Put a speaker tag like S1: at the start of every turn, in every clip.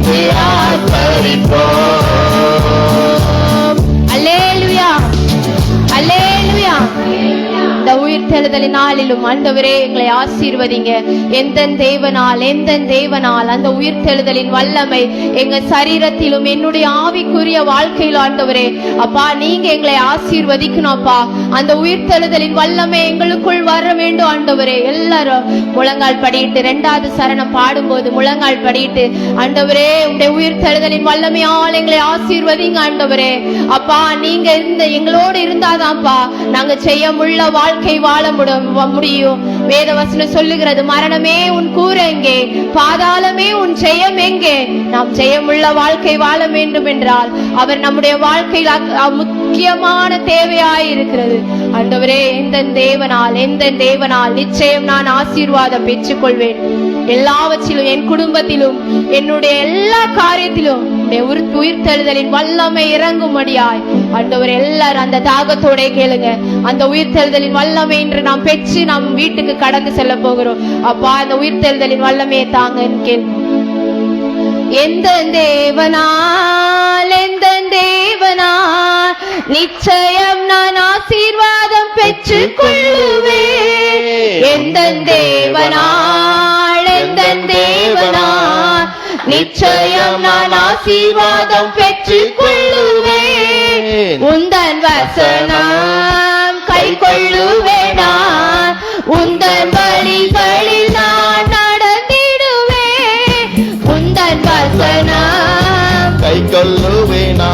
S1: இன்று ஆர்ப்பரிப்போம். அல்லேலூயா, அல்லேலூயா. இந்த உயிர்த்தெழுதலின் நாளிலும் ஆண்டவரே எங்களை ஆசீர்வதிங்க. எந்த தேவனால் அந்த உயிர்த்தெழுதலின் வல்லமை எங்க சரீரத்திலும் என்னுடைய ஆவிக்குரிய வாழ்க்கையில் ஆண்டவரே அப்பா நீங்க எங்களை ஆசீர்வதிக்கணும் அப்பா. அந்த உயிர்த்தெழுதலின் வல்லமை எங்களுக்குள் வர வேண்டும் ஆண்டவரே. எல்லாரும் முழங்கால் படிட்டு 2வது சரணம் பாடும்போது முழங்கால் படிட்டு ஆண்டவரே உடைய உயிர்த்தெழுதலின் வல்லமையால் எங்களை ஆசீர்வதிங்க ஆண்டவரே. அப்பா நீங்க எங்களோடு இருந்தாதான்ப்பா நாங்க செய்யமுள்ள வாழ்க்கை வாழ முடியும். வேதவசனம் சொல்லுகிறது, மரணமே உன் கூற எங்கே, பாதாளமே உன் ஜெயம் எங்கே? நாம் ஜெயமுள்ள வாழ்க்கை வாழ வேண்டும் என்றால் அவர் நம்முடைய வாழ்க்கையில் முக்கியமான தேவையாயிருக்கிறது ஆண்டவரே. எந்த தேவனால் நிச்சயம் நான் ஆசீர்வாதம் பெற்றுக்கொள்வேன். எல்லாவற்றிலும், என் குடும்பத்திலும், என்னுடைய எல்லா காரியத்திலும் உயிர்த்தெழுதலின் வல்லமை இறங்கும்படியாய் ஆண்டவர் எல்லாரும் அந்த தாகத்தோட கேளுங்க. அந்த உயிர்த்தெழுதலின் வல்லமை என்று நாம் பெற்று நாம் வீட்டுக்கு கடந்து செல்ல போகிறோம். அப்பா அந்த உயிர்த்தெழுதலின் வல்லமையை தாங்க கேள். எந்த தேவனால் நிச்சயம் நான் ஆசீர்வாதம் பெற்றுக் கொள்ளுவேன். எந்த தேவனால் நிச்சயம் நான் ஆசீர்வாதம் பெற்றுக் கொள்ளுவேன். உந்தன் வசனம் கை கொள்ளுவேனா, உந்தன் வழிகளில் நான் நடந்திடுவேன். உந்தன் வசனம்
S2: கை கொள்ளுவேனா,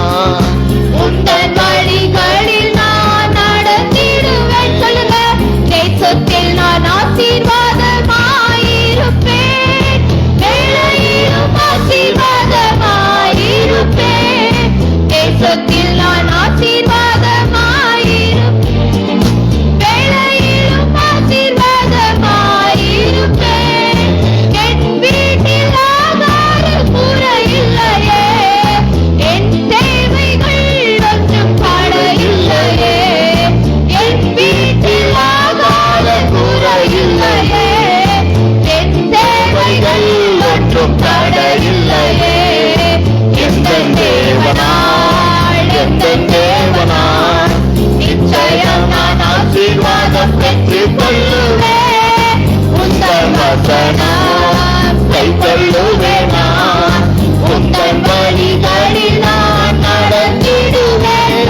S1: உந்தன் வழிகளில் நான் நடந்திடுவேன். சொல்லுங்க, தேசத்தில் நான் ஆசீர்வாதமாயிருப்பேன், வேளையிலும் ஆசீர்வாதமாயிருப்பேன். தேசத்தில் நான் ஆசீர்வாதமாயிருப்பேன், வேளையிலும் ஆசீர்வாதமாயிருப்பேன். என் வீட்டில் ஆகார குறையில்லையே, என் தேவைகள் ஒன்றும் தடையில்லையே. என் வீட்டில் ஆகார குறையில்லையே, என் தேவைகள் ஒன்றும் தடையில்லையே. எந்த தேவனால் நிச்சயம் நான் ஆசீர்வாதம் பெற்றுக் கொள்ளுவேன். உந்தன் வசனம் கை கொள்ளுவேனா, உந்தன் வழிகளில் நான் நடந்திடுவேன்.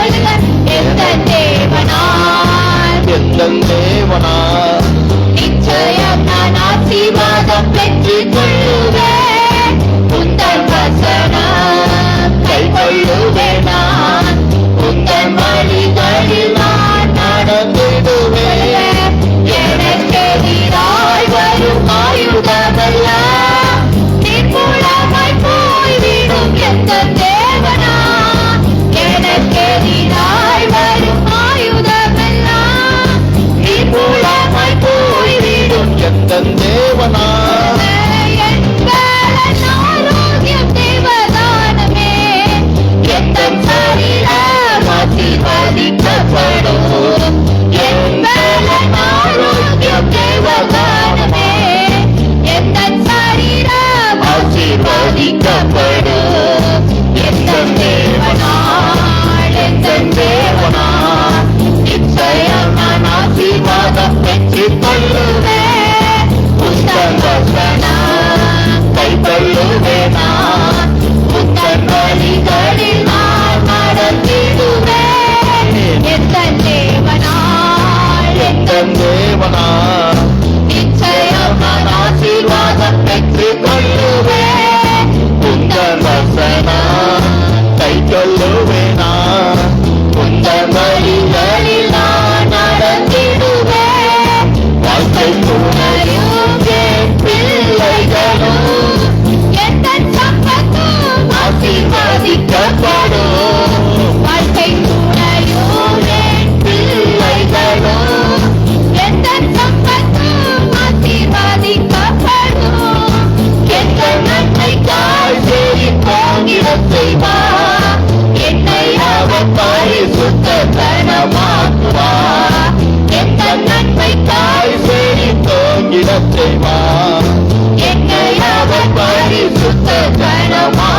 S1: எந்த தேவனால் நிச்சயம் நான் ஆசீர்வாதம் பெற்றுக் கொள்ளுவேன். உந்தன் வசனம் கை கொள்ளுவேனா, உந்தன் வழிகளில் நான் நடந்திடுவேன். எனக்கு எதிராய் வரும் ஆயுதமெல்லாம் நிர்மூலமாய் போய்விடும். எந்த தேவனா எனக்கு எதிராய் வரும் ஆயுதமெல்லாம் நிர்மூலமாய் போய்விடும்.
S2: எந்த தேவனா
S1: ஆரோக்கியம் தேவதானமே, எந்த சரீரம் ஆசீர்வதிக்கப்படும். என் ஆரோக்கியம் தேவதானமே, எந்த சரீரம் ஆசீர்வதிக்கப்படும். எந்த தேவனால் நிச்சயம் நான் ஆசீர்வாதம் பெற்றுக் கொள்ளுவேன். உந்தன் வசனம் கை கொள்ளுவேனா, உந்தன் வழிகளில் நான் நடந்திடுவேன். எந்த தேவனால் நிச்சயம் நான் ஆசீர்வாதம் பெற்றுக் கொள்ளுவேன். உந்தன் வசனம்
S2: கை கொள்ளுவேனா,
S1: உந்தன் வழிகளில் நான் நடந்திடுவேன். வாழ்க்கை துணையும் என் பிள்ளைகளும் எந்த சம்பத்தும் ஆசீர்வதிக்கப்படும். வாழ்க்கை துணையும் என் பிள்ளைகளும் எந்த சம்பத்தும் ஆசீர்வதிக்கப்படும். எந்த நன்மைக்காய் சேரிப்போம் இடத்தைவார், என்னை அவர் பரிசுத்தமாக்குவார். எந்த நன்மைக்காய்
S2: சேரிப்போம் இடத்தைவார்,
S1: என்னை அவர் பரிசுத்தமாக்குவார்.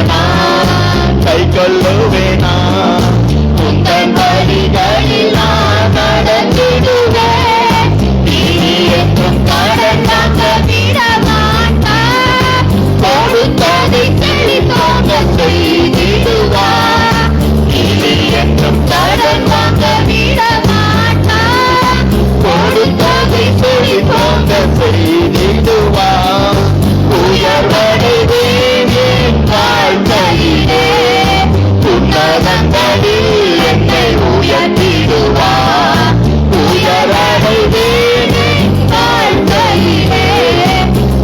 S2: வசனம் கை கொள்ளுவேனா உந்தன் வழிகளில் நான் நடந்திடுவேன் இனி என்றும் கடன் வாங்க விட மாட்டார் கொடுத்ததை செழிப்பாக செய்திடுவார் இனி என்றும் கடன் வாங்க விட மாட்டார் கொடுத்ததை செழிப்பாக செய்திடுவார் உயர்வடைவேன் என் வாழ்க்கையிலே உன்னதங்களில் என்னை உயர்த்திடுவார் உயர்வடைவேன் என் வாழ்க்கையிலே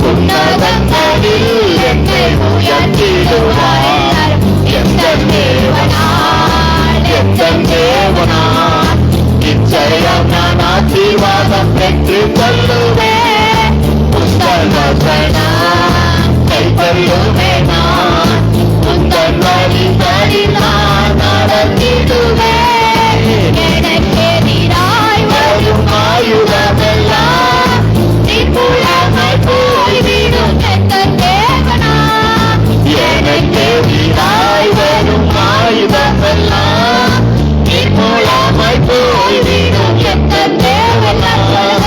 S2: உன்னதங்களில் என்னை உயர்த்திடுவார் எந்த தேவனால் நிச்சயம் நான் ஆசீர்வாதம் பெற்றுக் கொள்ளுவேன் உந்தன் வசனம் கை கொள்ளுவேன் உந்தன் வழிகளில் நான் நடந்திடுவேன் எனக்கெதிராய் வரும் ஆயுதமெல்லாம் நிர்மூலமாய் போய்விடும் எந்த தேவனால் எனக்கெதிராய் வரும் ஆயுதமெல்லாம் நிர்மூலமாய் போய்விடும் எந்த தேவனால்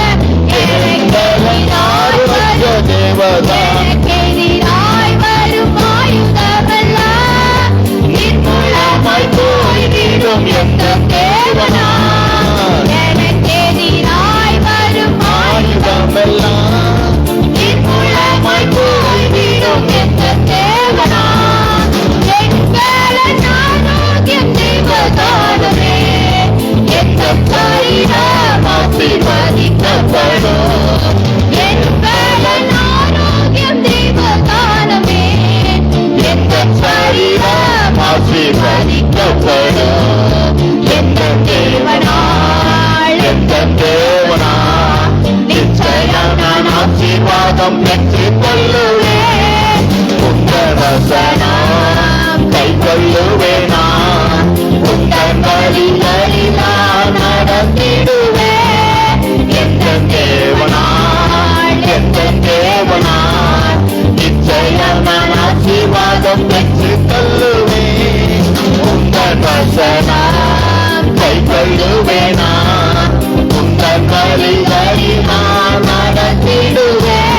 S2: எங்களினார் வந்த தேவதான் எனக்கெதிராய் வரும் ஆயுதமெல்லாம் நிர்மூலமாய் போய்விடும் எந்த தேவனால் எனக்கெதிராய் வரும் ஆயுதமெல்லாம் நிர்மூலமாய் போய்விடும் எந்த தேவனால் எங்கள் ஆரோக்கியம் தேவதானமே எந்த சரீரம் ஆசீர்வதிக்கப்படும் எங்கள் ஆரோக்கியம் தேவதானமே எந்த சரீரம் ஆசீர்வதிக்கப்படும் எந்த தேவனால் நிச்சயம் நான் ஆசீர்வாதம் பெற்றுக் கொள்ளுவேன் உந்தன் வசனம் கை கொள்ளுவேனா உந்தன் வழிகளில் நான் நடந்திடுவேன் எந்த தேவனால் நிச்சயம் நான் ஆசீர்வாதம் பெற்றுக் கொள்ளுவேன் உந்தன் வசனம் கை கொள்ளுவேனா உந்தன் வழிகளில் நான் நடந்திடுவேன்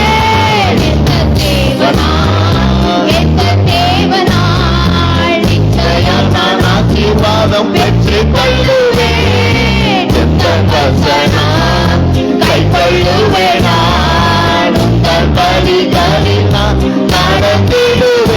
S2: எந்த தேவனால் நிச்சயம் நான் ஆசீர்வாதம் பெற்றுக் கொள்ளுவேன் உந்தன் வசனம் கை கொள்ளுவேன் உந்தன் வழிகளில் நான் நடந்திடுவேன்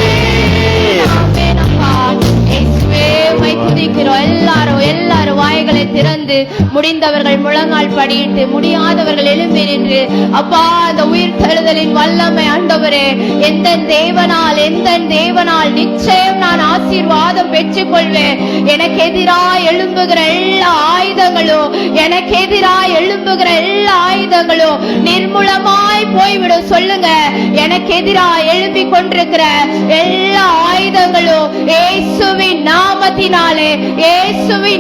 S2: எல்லாரும் வாய்களை திறந்து முடிந்தவர்கள் முழங்கால் படியிட்டு முடியாதவர்கள் எழும்பி நின்று அப்பா அந்த உயிர் தழுதலின் வல்லமை ஆண்டவரே எந்த தேவனால் நிச்சயம் நான் ஆசீர்வாதம் பெற்றுக் கொள்வேன் எனக்கு எதிராய் எழும்புகிற எல்லா ஆயுதங்களும் நிர்மூலமாய் போய்விடும் சொல்லுங்க எனக்கு எதிராய் எழும்பிக் கொண்டிருக்கிற எல்லா ஆயுதங்களும் இயேசுவின்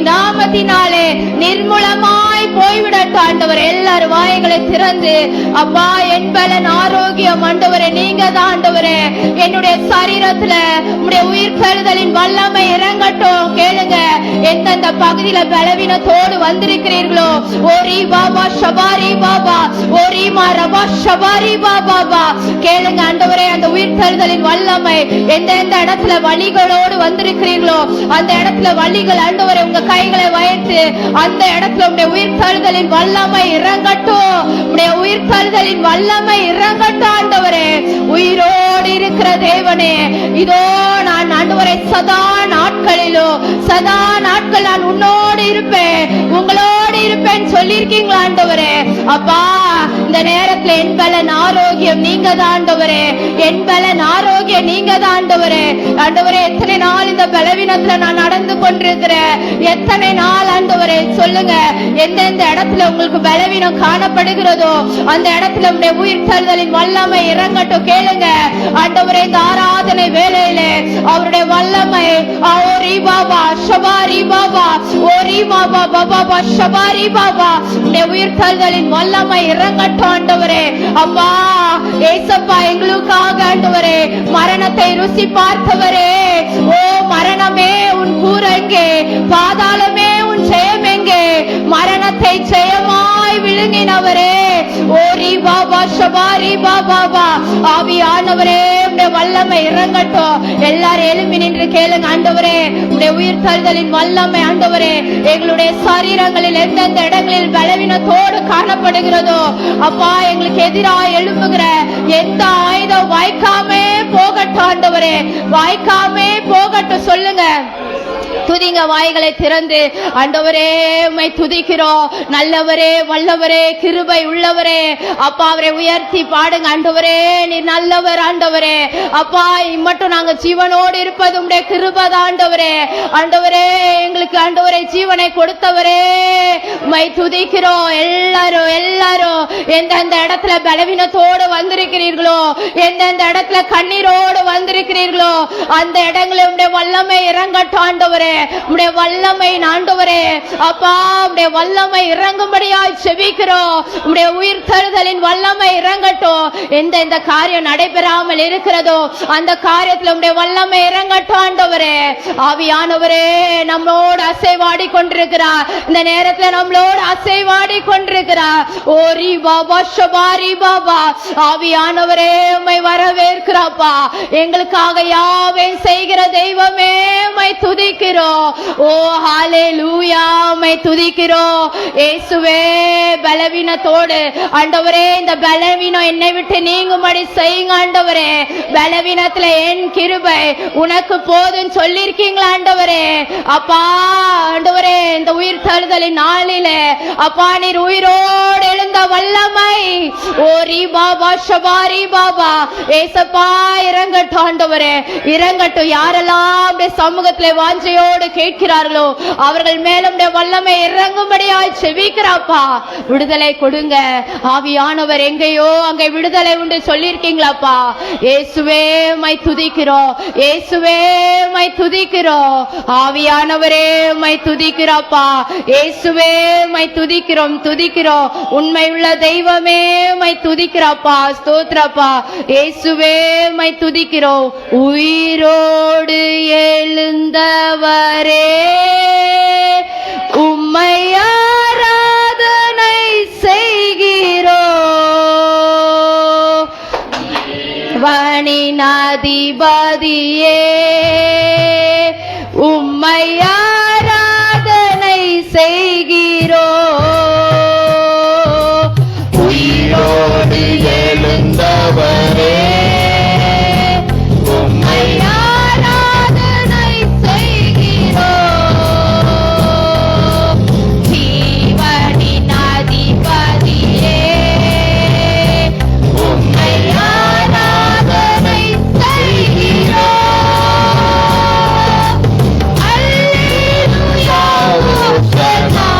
S2: நாமத்தினாலே நிர்மூலமாய் போய்விடட்டும் ஆண்டவரே எல்லாரும் வாய்களை திறந்து அப்பா என் பலன் ஆரோக்கியம் ஆண்டவரே நீங்க தான் ஆண்டவரே என்னுடைய சரீரத்துல உடைய உயிர் பெறுதலின் வல்லமை இறங்கட்டும் கேளுங்க எந்தெந்த பகுதியில பலவீனத்தோடு வந்திருக்கிறீர்களோ ஓரி பாபா ஷபாரி பாபா ஓரி மாரபா ஷபாரி பாபா கேளுங்க ஆண்டவரே அந்த உயிர் பெறுதலின் வல்லமை எந்தெந்த இடத்துல வலிகளோடு வந்திருக்கிறீர்களோ அந்த இடத்துல வலிகள் ஆண்டவரே உங்க கைகளை வைத்து அந்த இடத்துல உடைய உயிர் பெறுதலின் வல்லமை இறங்கட்டும் உடைய உயிர் பெறுதலின் வல்லமை இறங்கட்டும் ஆண்டவரே உயிரோடு இருக்கிற தேவனே இதோ நான் ஆண்டவரே சதா நாட்கள் நான் உன்னோடு இருப்பேன் உங்களோடு இருப்பேன் சொல்லியிருக்கீங்களா ஆண்டவரே அப்பா இந்த நேரத்துல என் பலன் ஆரோக்கியம் நீங்க தான் ஆண்டவரே என் பலன் ஆரோக்கியம் நீங்க தான் ஆண்டவரே எத்தனை நாள் இந்த பலவீனத்துல நான் நடந்து கொண்டிருக்கிறேன் எத்தனை நாள் ஆண்டவரே சொல்லுங்க எந்தெந்த இடத்துல உங்களுக்கு பலவீனம் காணப்படுகிறதோ அந்த இடத்துல உங்களுடைய உயிர் தழுதலின் வல்லமை இறங்கட்டும் கேளுங்க ஆண்டவரே இந்த ஆராதனை வேளையிலே அவருடைய வல்லமை ஓரி பாபா ஷபாரி பாபா ஓரி பாபா பாபா ஷபாரி பாபா உங்களுடைய உயிர் தழுதலின் வல்லமை இறங்கட்டும் ஆண்டவரே அப்பா ஏசப்பா எங்களுக்காக ஆண்டவரே மரணத்தை ருசி பார்த்தவரே எங்கே? பாதாளமே உன் ஜெயம் எங்கே? மரணத்தை ஜெயமாய் விழுங்கினவரே, ஓரி பாபா ஷபாரி பாபா, ஆவியானவரே உடைய வல்லமை இறங்கட்டும். எல்லாரும் எழுப்பி நின்று கேளுங்க. ஆண்டவரே உடைய உயிர் தழுதலின் வல்லமை ஆண்டவரே எங்களுடைய சரீரங்களில் எந்தெந்த இடங்களில் பலவீனத்தோடு காணப்படுகிறதோ அப்பா, எங்களுக்கு எதிராக எழுப்புகிற எந்த ஆயுதம் வாய்க்காமே போகட்டும் ஆண்டவரே, வாய்க்காமே போகட்டும். சொல்லுங்க, துதிங்க வாய்களை திறந்து. ஆண்டவரே உம்மை துதிக்கிறோம். நல்லவரே, வல்லவரே, கிருபை உள்ளவரே அப்பா, அவரை உயர்த்தி பாடுங்க. ஆண்டவரே நீர் நல்லவர் ஆண்டவரே. அப்பா இம்மட்டும் நாங்க ஜீவனோடு இருப்பது உம்முடைய கிருபை தான் ஆண்டவரே. ஆண்டவரே எங்களுக்கு ஆண்டவரே ஜீவனை கொடுத்தவரே உம்மை துதிக்கிறோம். எல்லாரும் எந்தெந்த இடத்துல பலவீனத்தோடு வந்திருக்கிறீர்களோ, எந்தெந்த இடத்துல கண்ணீரோடு வந்திருக்கிறீர்களோ அந்த இடங்களில் உம்முடைய வல்லமை இறங்கட்டும் ஆண்டவரே. உம்முடைய வல்லமை ஆண்டவரே அப்பா, உம்முடைய வல்லமை இறங்கும்படியாய் செபிக்கிறோம். உம்முடைய உயிர் தழுதலின் வல்லமை இறங்கட்டும். எந்த காரியம் நடைபெறாமல் இருக்கிறதோ அந்த காரியத்தில் உம்முடைய வல்லமை இறங்கட்டும் ஆண்டவரே. ஆவியானவரே நம்மளோடு அசைவாடி கொண்டிருக்கிறார். இந்த நேரத்தில் நம்மளோடு அசைவாடி கொண்டிருக்கிறார். ஓரி பாபா ஷபாரி பாபா, ஆவியானவரே உம்மை வரவேற்கிறாப்பா. எங்களுக்காக யாவை செய்கிற தெய்வமே உம்மை துதிக்கிறோம். ஓ ஹalleluya, உம்மை துதிக்கிறோம். இயேசுவே பலவீனத்தோடு ஆண்டவரே இந்த பலவீனம் என்னை விட்டு நீங்கும்படி செய்யுங்க ஆண்டவரே. பலவீனத்துல என் கிருபை உனக்கு போதும் சொல்லிருக்கீங்களா ஆண்டவரே. அப்பா ஆண்டவரே இந்த உயிர் தழுதலின் நாளிலே அப்பா நீர் உயிரோடு எழுந்த வல்லமை ஓரி பாபா ஷபாரி பாபா ஏசப்பா இறங்கட்டும் ஆண்டவரே, இறங்கட்டும். யாரெல்லாம் சமூகத்திலே வாஞ்சையோடு கேட்கிறார்களோ அவர்கள் மேலும் வல்லமை இறங்கும்படியாய் செபிக்கிறாப்பா. விடுதலை கொடுங்க ஆவியானவர். எங்கேயோ அங்கே விடுதலை உண்டு சொல்லிருக்கீங்களாப்பா. இயேசுவே உம்மை துதிக்கிறோம், இயேசுவே உம்மை துதிக்கிறோம். ஆவியானவரே உம்மை துதிக்கிறாப்பா. இயேசுவே உம்மை துதிக்கிறோம், துதிக்கிறோம். உண்மை உள்ள தெய்வமே உம்மை துதிக்கிறாப்பா. ஸ்தோத்திரப்பா. இயேசுவே உம்மை துதிக்கிறோம். உயிரோடு எழுந்தவரே உம்மை ஆராதனை செய்கிறோம். வானின் அதிபதியே உம்மை ஆராதனை செய்கிறோம். உயிரோடு எழுந்தவரே உம்மை ஆராதனை செய்கிறோம். ஜீவனின் அதிபதியே உம்மை ஆராதனை செய்கிறோம். அல்லேலூயா ஓசன்னா,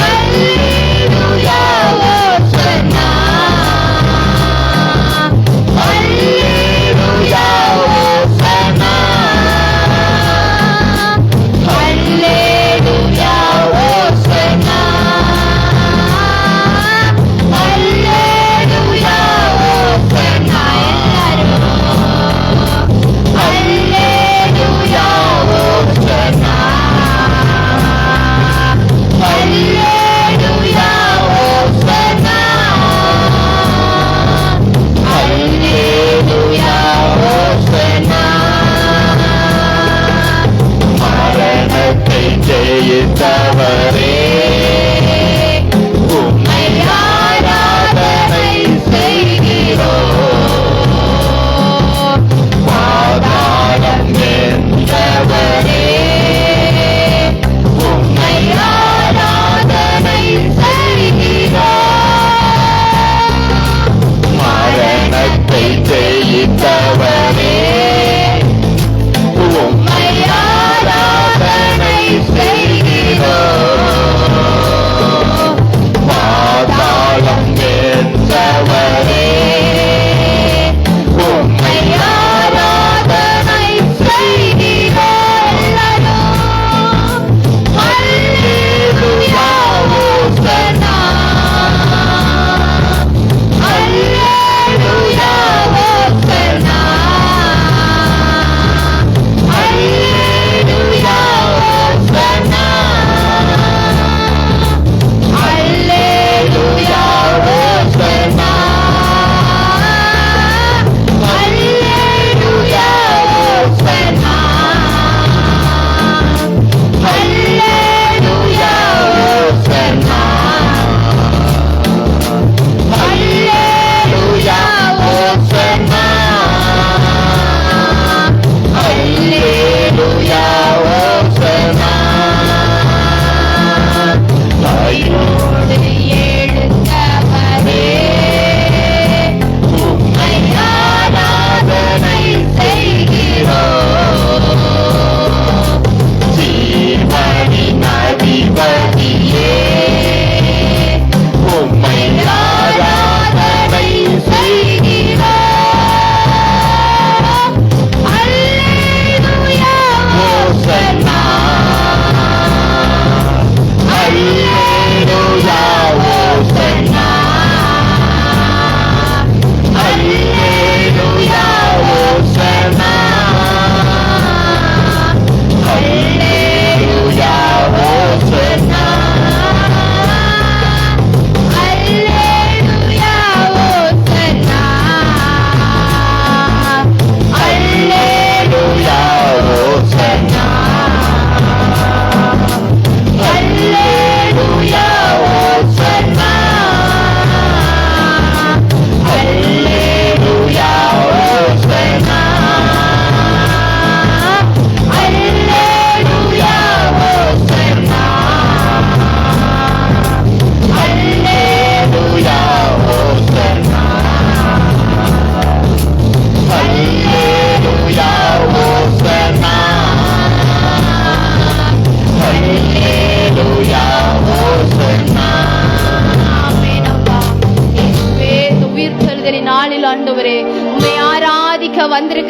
S2: அல்லேலூயா ஓசன்னா.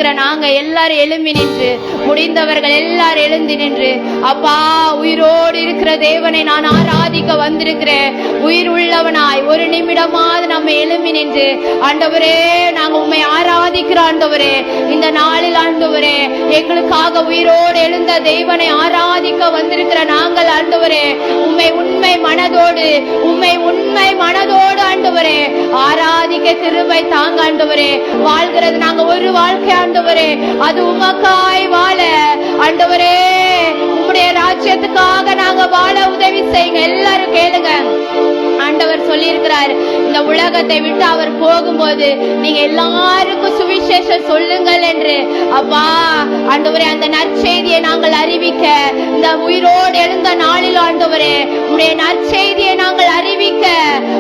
S2: கொண்டிருக்கிற நாங்க எல்லாரும் எழும்பி நின்று, முடிந்தவர்கள் எல்லாரும் எழுந்து நின்று, அப்பா உயிரோடு இருக்கிற தேவனை நான் ஆராதிக்க வந்திருக்கிறேன். உயிர் உள்ளவனாய் ஒரு நிமிடமாவது நம்ம எழும்பி நின்று, ஆண்டவரே நாங்க உண்மை ஆராதிக்கிற ஆண்டவரே, இந்த நாளில் ஆண்டவரே எங்களுக்காக உயிரோடு எழுந்த தேவனை ஆராதிக்க வந்திருக்கிற நாங்கள் ஆண்டவரே உண்மை மனதோடு ஆண்டவரே ஆராதிக்க கிருபை தாங்க ஆண்டவரே. வாழ்கிறது நாங்க ஒரு வாழ்க்கை ஆண்டவரே, அது உமக்காய் வாழ ஆண்டவரே, உம்முடைய ராஜ்யத்துக்காக நாங்க வாழ உதவி செய்யுங்க. எல்லாரும் கேளுங்க, ஆண்டவர் சொல்லி இருக்கிறார், இந்த உலகத்தை விட்டு அவர் போகும்போது நீங்க எல்லாருக்கும் சுவிசேஷம் சொல்லுங்கள் என்று. அப்பா ஆண்டவரே, அந்த நற்செய்தியை நாங்கள் அறிவிக்க இந்த உயிரோடு எழுந்த நாளில் ஆண்டவரே உடைய நற்செய்தியை நாங்கள் அறிவிக்க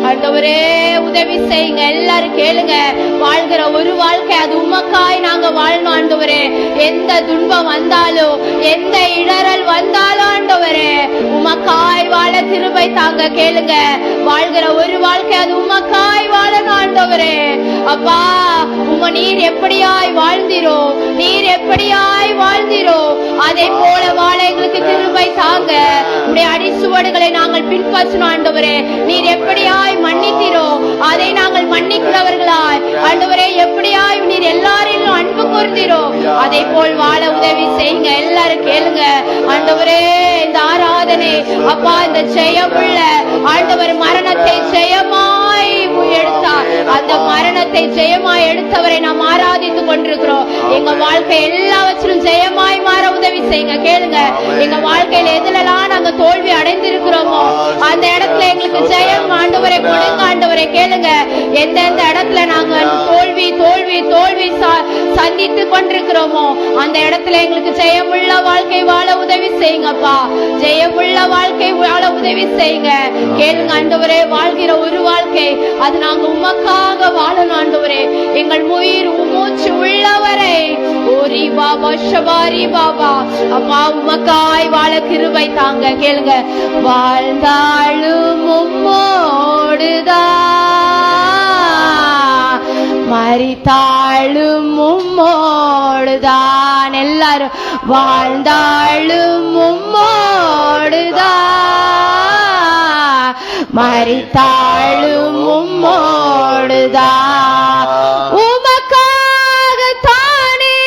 S2: ஆண்டவரே உதவி செய்யுங்க. எல்லாரும் கேளுங்க, வாழ்கிற ஒரு வாழ்க்கை அது உமக்காய் நாங்க வாழணும் ஆண்டவரே. எந்த துன்பம் வந்தாலும், எந்த இடரல் வந்தாலும் ஆண்டவரே உமக்காய் வாழ கிருபை தாங்க. கேளுங்க, வாழ்கிற ஒரு வாழ்க்கை அது உமக்காய் வாழணும் ஆண்டவரே. அப்பா நீர் எப்படியாய் வாழ்ந்தீரோ அதை போல வாழ எங்களுக்கு கிருபை தாங்க. உடைய அடிச்சுவடுகளை நாங்கள் பின்பற்றணும் ஆண்டவரே. நீர் எப்படியாய் மன்னித்தீரோ அதை நாங்கள் மன்னிக்கிறவர்களாய் ஆண்டவரே, எப்படியாய் நீர் எல்லாரிலும் அன்பு கூர்ந்தீரோ அதை போல் வாழ உதவி செய்யுங்க. எல்லாரும் கேளுங்க, ஆண்டவரே இந்த ஆராதனை அப்பா இந்த ஜெயமுள்ள ஆண்டவர் மரணத்தை ஜெயமாய் எடுத்தார், அந்த மரணத்தை ஜெயமாய் எடுத்தவரை நாம் ஆராதித்துக் கொண்டிருக்கிறோம். எங்க வாழ்க்கை எல்லாவற்றிலும் ஜெயமாய் மாற உதவி செய்யுங்க. கேளுங்க, எங்க வாழ்க்கையில எதுலாம் நாங்க தோல்வி அடைந்திருக்கிறோமோ அந்த இடத்துல எங்களுக்கு ஜெயம் ஆண்டவரை கொடுங்க ஆண்டவரை. கேளுங்க, எந்தெந்த இடத்துல நாங்க தோல்வி சந்தித்து கொண்டிருக்கிறோமோ அந்த இடத்துல எங்களுக்கு ஜெயமுள்ள வாழ்க்கை வாழ உதவி செய்யுங்கப்பா. ஜெயமுள்ள வாழ்க்கை வாழ உதவி செய்யுங்க. கேளுங்க ஆண்டவரே, வாழ்கிற ஒரு வாழ்க்கை அது நாங்க உமக்காக வாழணும் ஆண்டவரே. எங்கள் உயிர் மூச்சு உள்ளவரை ஓரி பாபா ஷபாரி பாபா அப்பா உமக்காய் வாழ கிருபை தாங்க. கேளுங்க, வாழ்ந்தாளும் உம்மோடுதான், மரித்தாளும் உம்மோடுதான். எல்லாரும் வாழ்ந்தாளும் உம்மோடுதான், மரித்தாளும் உம்மோடுதான். உமக்காகத்தானே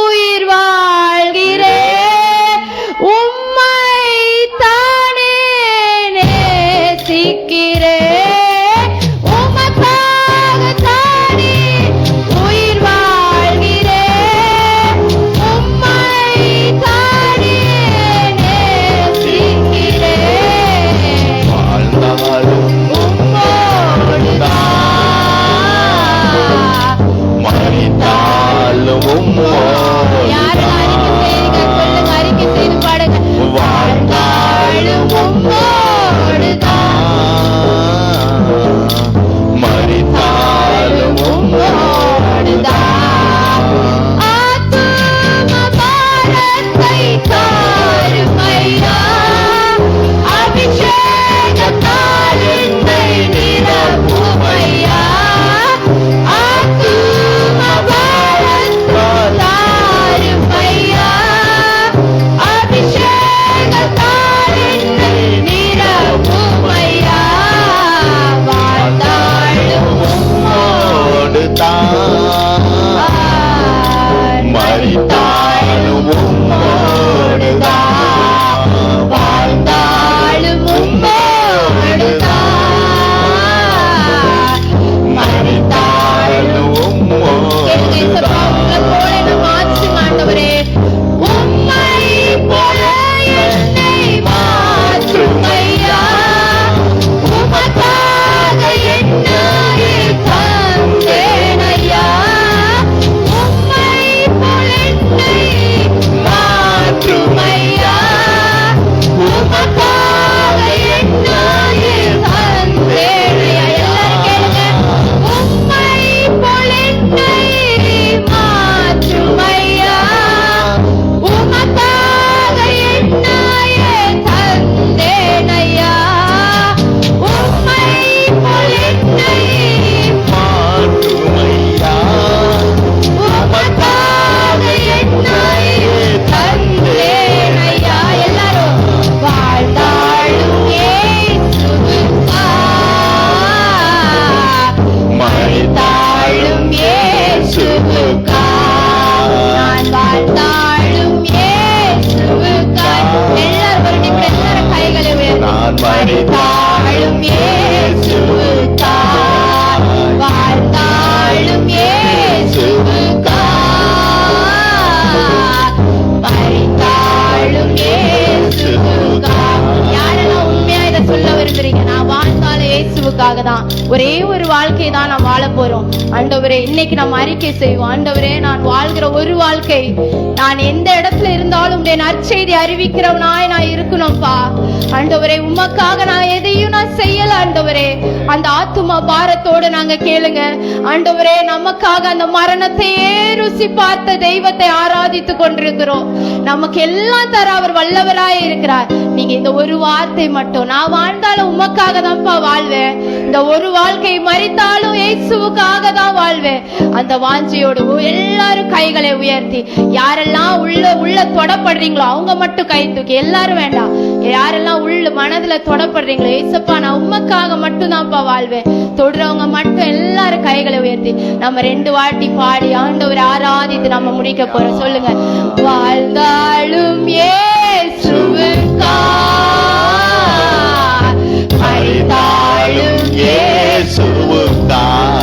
S2: உயிர் வாழ்கிறேன், உம்மை தானே நேசிக்கிறேன். உமக்காகத்தானே உயிர் வாழ்கிறேன், உம்மை தானே நேசிக்கிறேன். வாழ்ந்தாலும் உம்மோடுதான்,
S1: தான், ஒரே ஒரு வாழ்க்கை தான் நாம் வாழ போறோம். ஆண்டவரே, இன்னைக்கு நாம் அறிக்கை செய்வோம். ஆண்டவரே, நான் வாழ்கிற ஒரு வாழ்க்கை, நான் எந்த இடத்துல இருந்தாலும் உடைய நற்செய்தி அறிவிக்கிறவனாய் நான் இருக்கணும்ப்பா. ஆண்டவரே, உமக்காக நான் எதையும் நான் செய்யல. ஆண்டவரே, அந்த ஆத்தும பாரத்தோடு நாங்க கேளுங்க. ஆண்டவரே, நமக்காக அந்த மரணத்தையே ருசி பார்த்த தெய்வத்தை ஆராதித்து கொண்டிருக்கிறோம். நமக்கு எல்லாம் தர அவர் வல்லவராய் இருக்கிறார். நீங்க இந்த ஒரு வார்த்தை மட்டும், நான் வாழ்ந்தாலும் உமக்காக தான்ப்பா வாழ்வேன், இந்த ஒரு வாழ்க்கை மரித்தாலும் இயேசுவுக்காக தான் வாழ்வேன், அந்த வாஞ்சையோடு எல்லாரும் கைகளை உயர்த்தி, யாரெல்லாம் உள்ள தொடப்படுறீங்களோ அவங்க மட்டும் கை தூக்கி, எல்லாரும் வேண்டாம், யாரெல்லாம் உள்ள மனதுல தொடப்படுறீங்களோ, ஏசப்பா நான் உமக்காக மட்டும் தான்ப்பா வாழ்வேன், தொடுறவங்க மட்டும் எல்லாரும் கைகளை உயர்த்தி நம்ம 2 வாட்டி பாடி ஆண்டவரை ஆராதித்து நம்ம முடிக்க போறோம். சொல்லுங்க, வாழ்ந்தாலும் இயேசுவுக்காக, மரித்தாலும்
S3: இயேசுவுக்காக,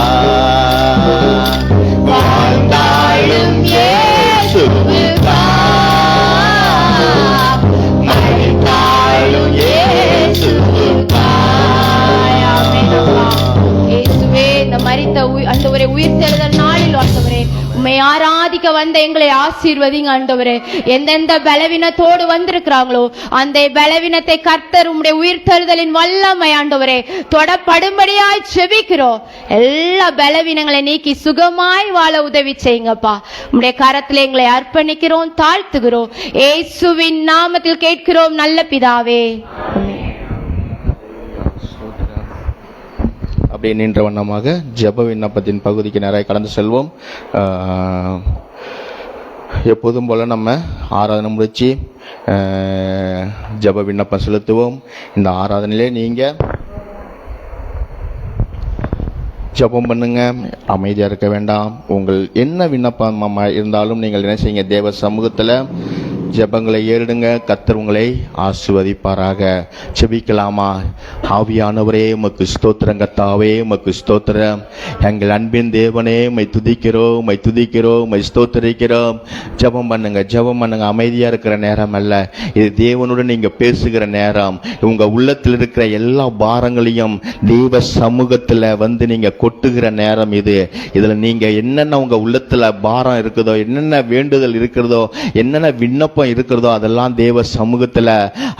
S3: வாழ்ந்தாலும் இயேசுவுக்காக, மரித்தாலும்
S1: இயேசுவே, இந்த மரித்த ஆண்டவரே உயிர்த்தெழுதல் நாளில் ஆண்டவரே உம்மை ஆராதிக்க வந்த எங்களை ஆசீர்வதிங்க ஆண்டவரே. எந்தெந்த பலவீனத்தோடு வந்திருக்கிறாங்களோ அந்த பலவீனத்தை கர்த்தர் உம்முடைய உயிர்த்தெழுதலின் வல்லமை ஆண்டவரே தொடப்படும்படியாய் செபிக்கிறோம். எல்லா பலவீனங்களை நீக்கி சுகமாய் வாழ உதவி செய்யுங்கப்பா. உம்முடைய கரத்தில் எங்களை அர்ப்பணிக்கிறோம், தாழ்த்துகிறோம். இயேசுவின் நாமத்தில் கேட்கிறோம் நல்ல பிதாவே.
S3: அப்படியே நின்ற வண்ணமாக ஜெப விண்ணப்பத்தின் பகுதிக்கு நிறைய கடந்து செல்வோம். எப்போதும் போல நம்ம ஆராதனை முடிச்சு ஜெப விண்ணப்பம் செலுத்துவோம். இந்த ஆராதனையிலே நீங்க ஜெபம் பண்ணுங்க, அமைதியா இருக்க வேண்டாம். உங்கள் என்ன விண்ணப்பம் இருந்தாலும் நீங்கள் என்ன செய்யுங்க, தேவ சமூகத்துல ஜெபங்களை ஏறிடுங்க. கர்த்தர் உங்களை ஆசீர்வதிப்பாராக. ஜெபிக்கலாமா? ஆவியானவரே உமக்கு ஸ்தோத்திரம், கர்த்தாவே உமக்கு ஸ்தோத்திரம். எங்கள் அன்பின் தேவனே உம்மை துதிக்கிறோம், உம்மை துதிக்கிறோம், உம்மை ஸ்தோத்திரிக்கிறோம். ஜெபம் பண்ணுங்க, ஜெபம் பண்ணுங்க. அமைதியா இருக்கிற நேரம் அல்ல இது, தேவனுடன் நீங்க பேசுகிற நேரம். உங்க உள்ளத்தில் இருக்கிற எல்லா பாரங்களையும் தேவ சமூகத்துல வந்து நீங்க கொட்டுகிற நேரம் இது. இதுல நீங்க என்னென்ன உங்க உள்ளத்துல பாரம் இருக்குதோ, என்னென்ன வேண்டுதல் இருக்கிறதோ, என்னென்ன விண்ணப்பம் இருக்கிறதோ அதெல்லாம் தேவ சமூகத்துல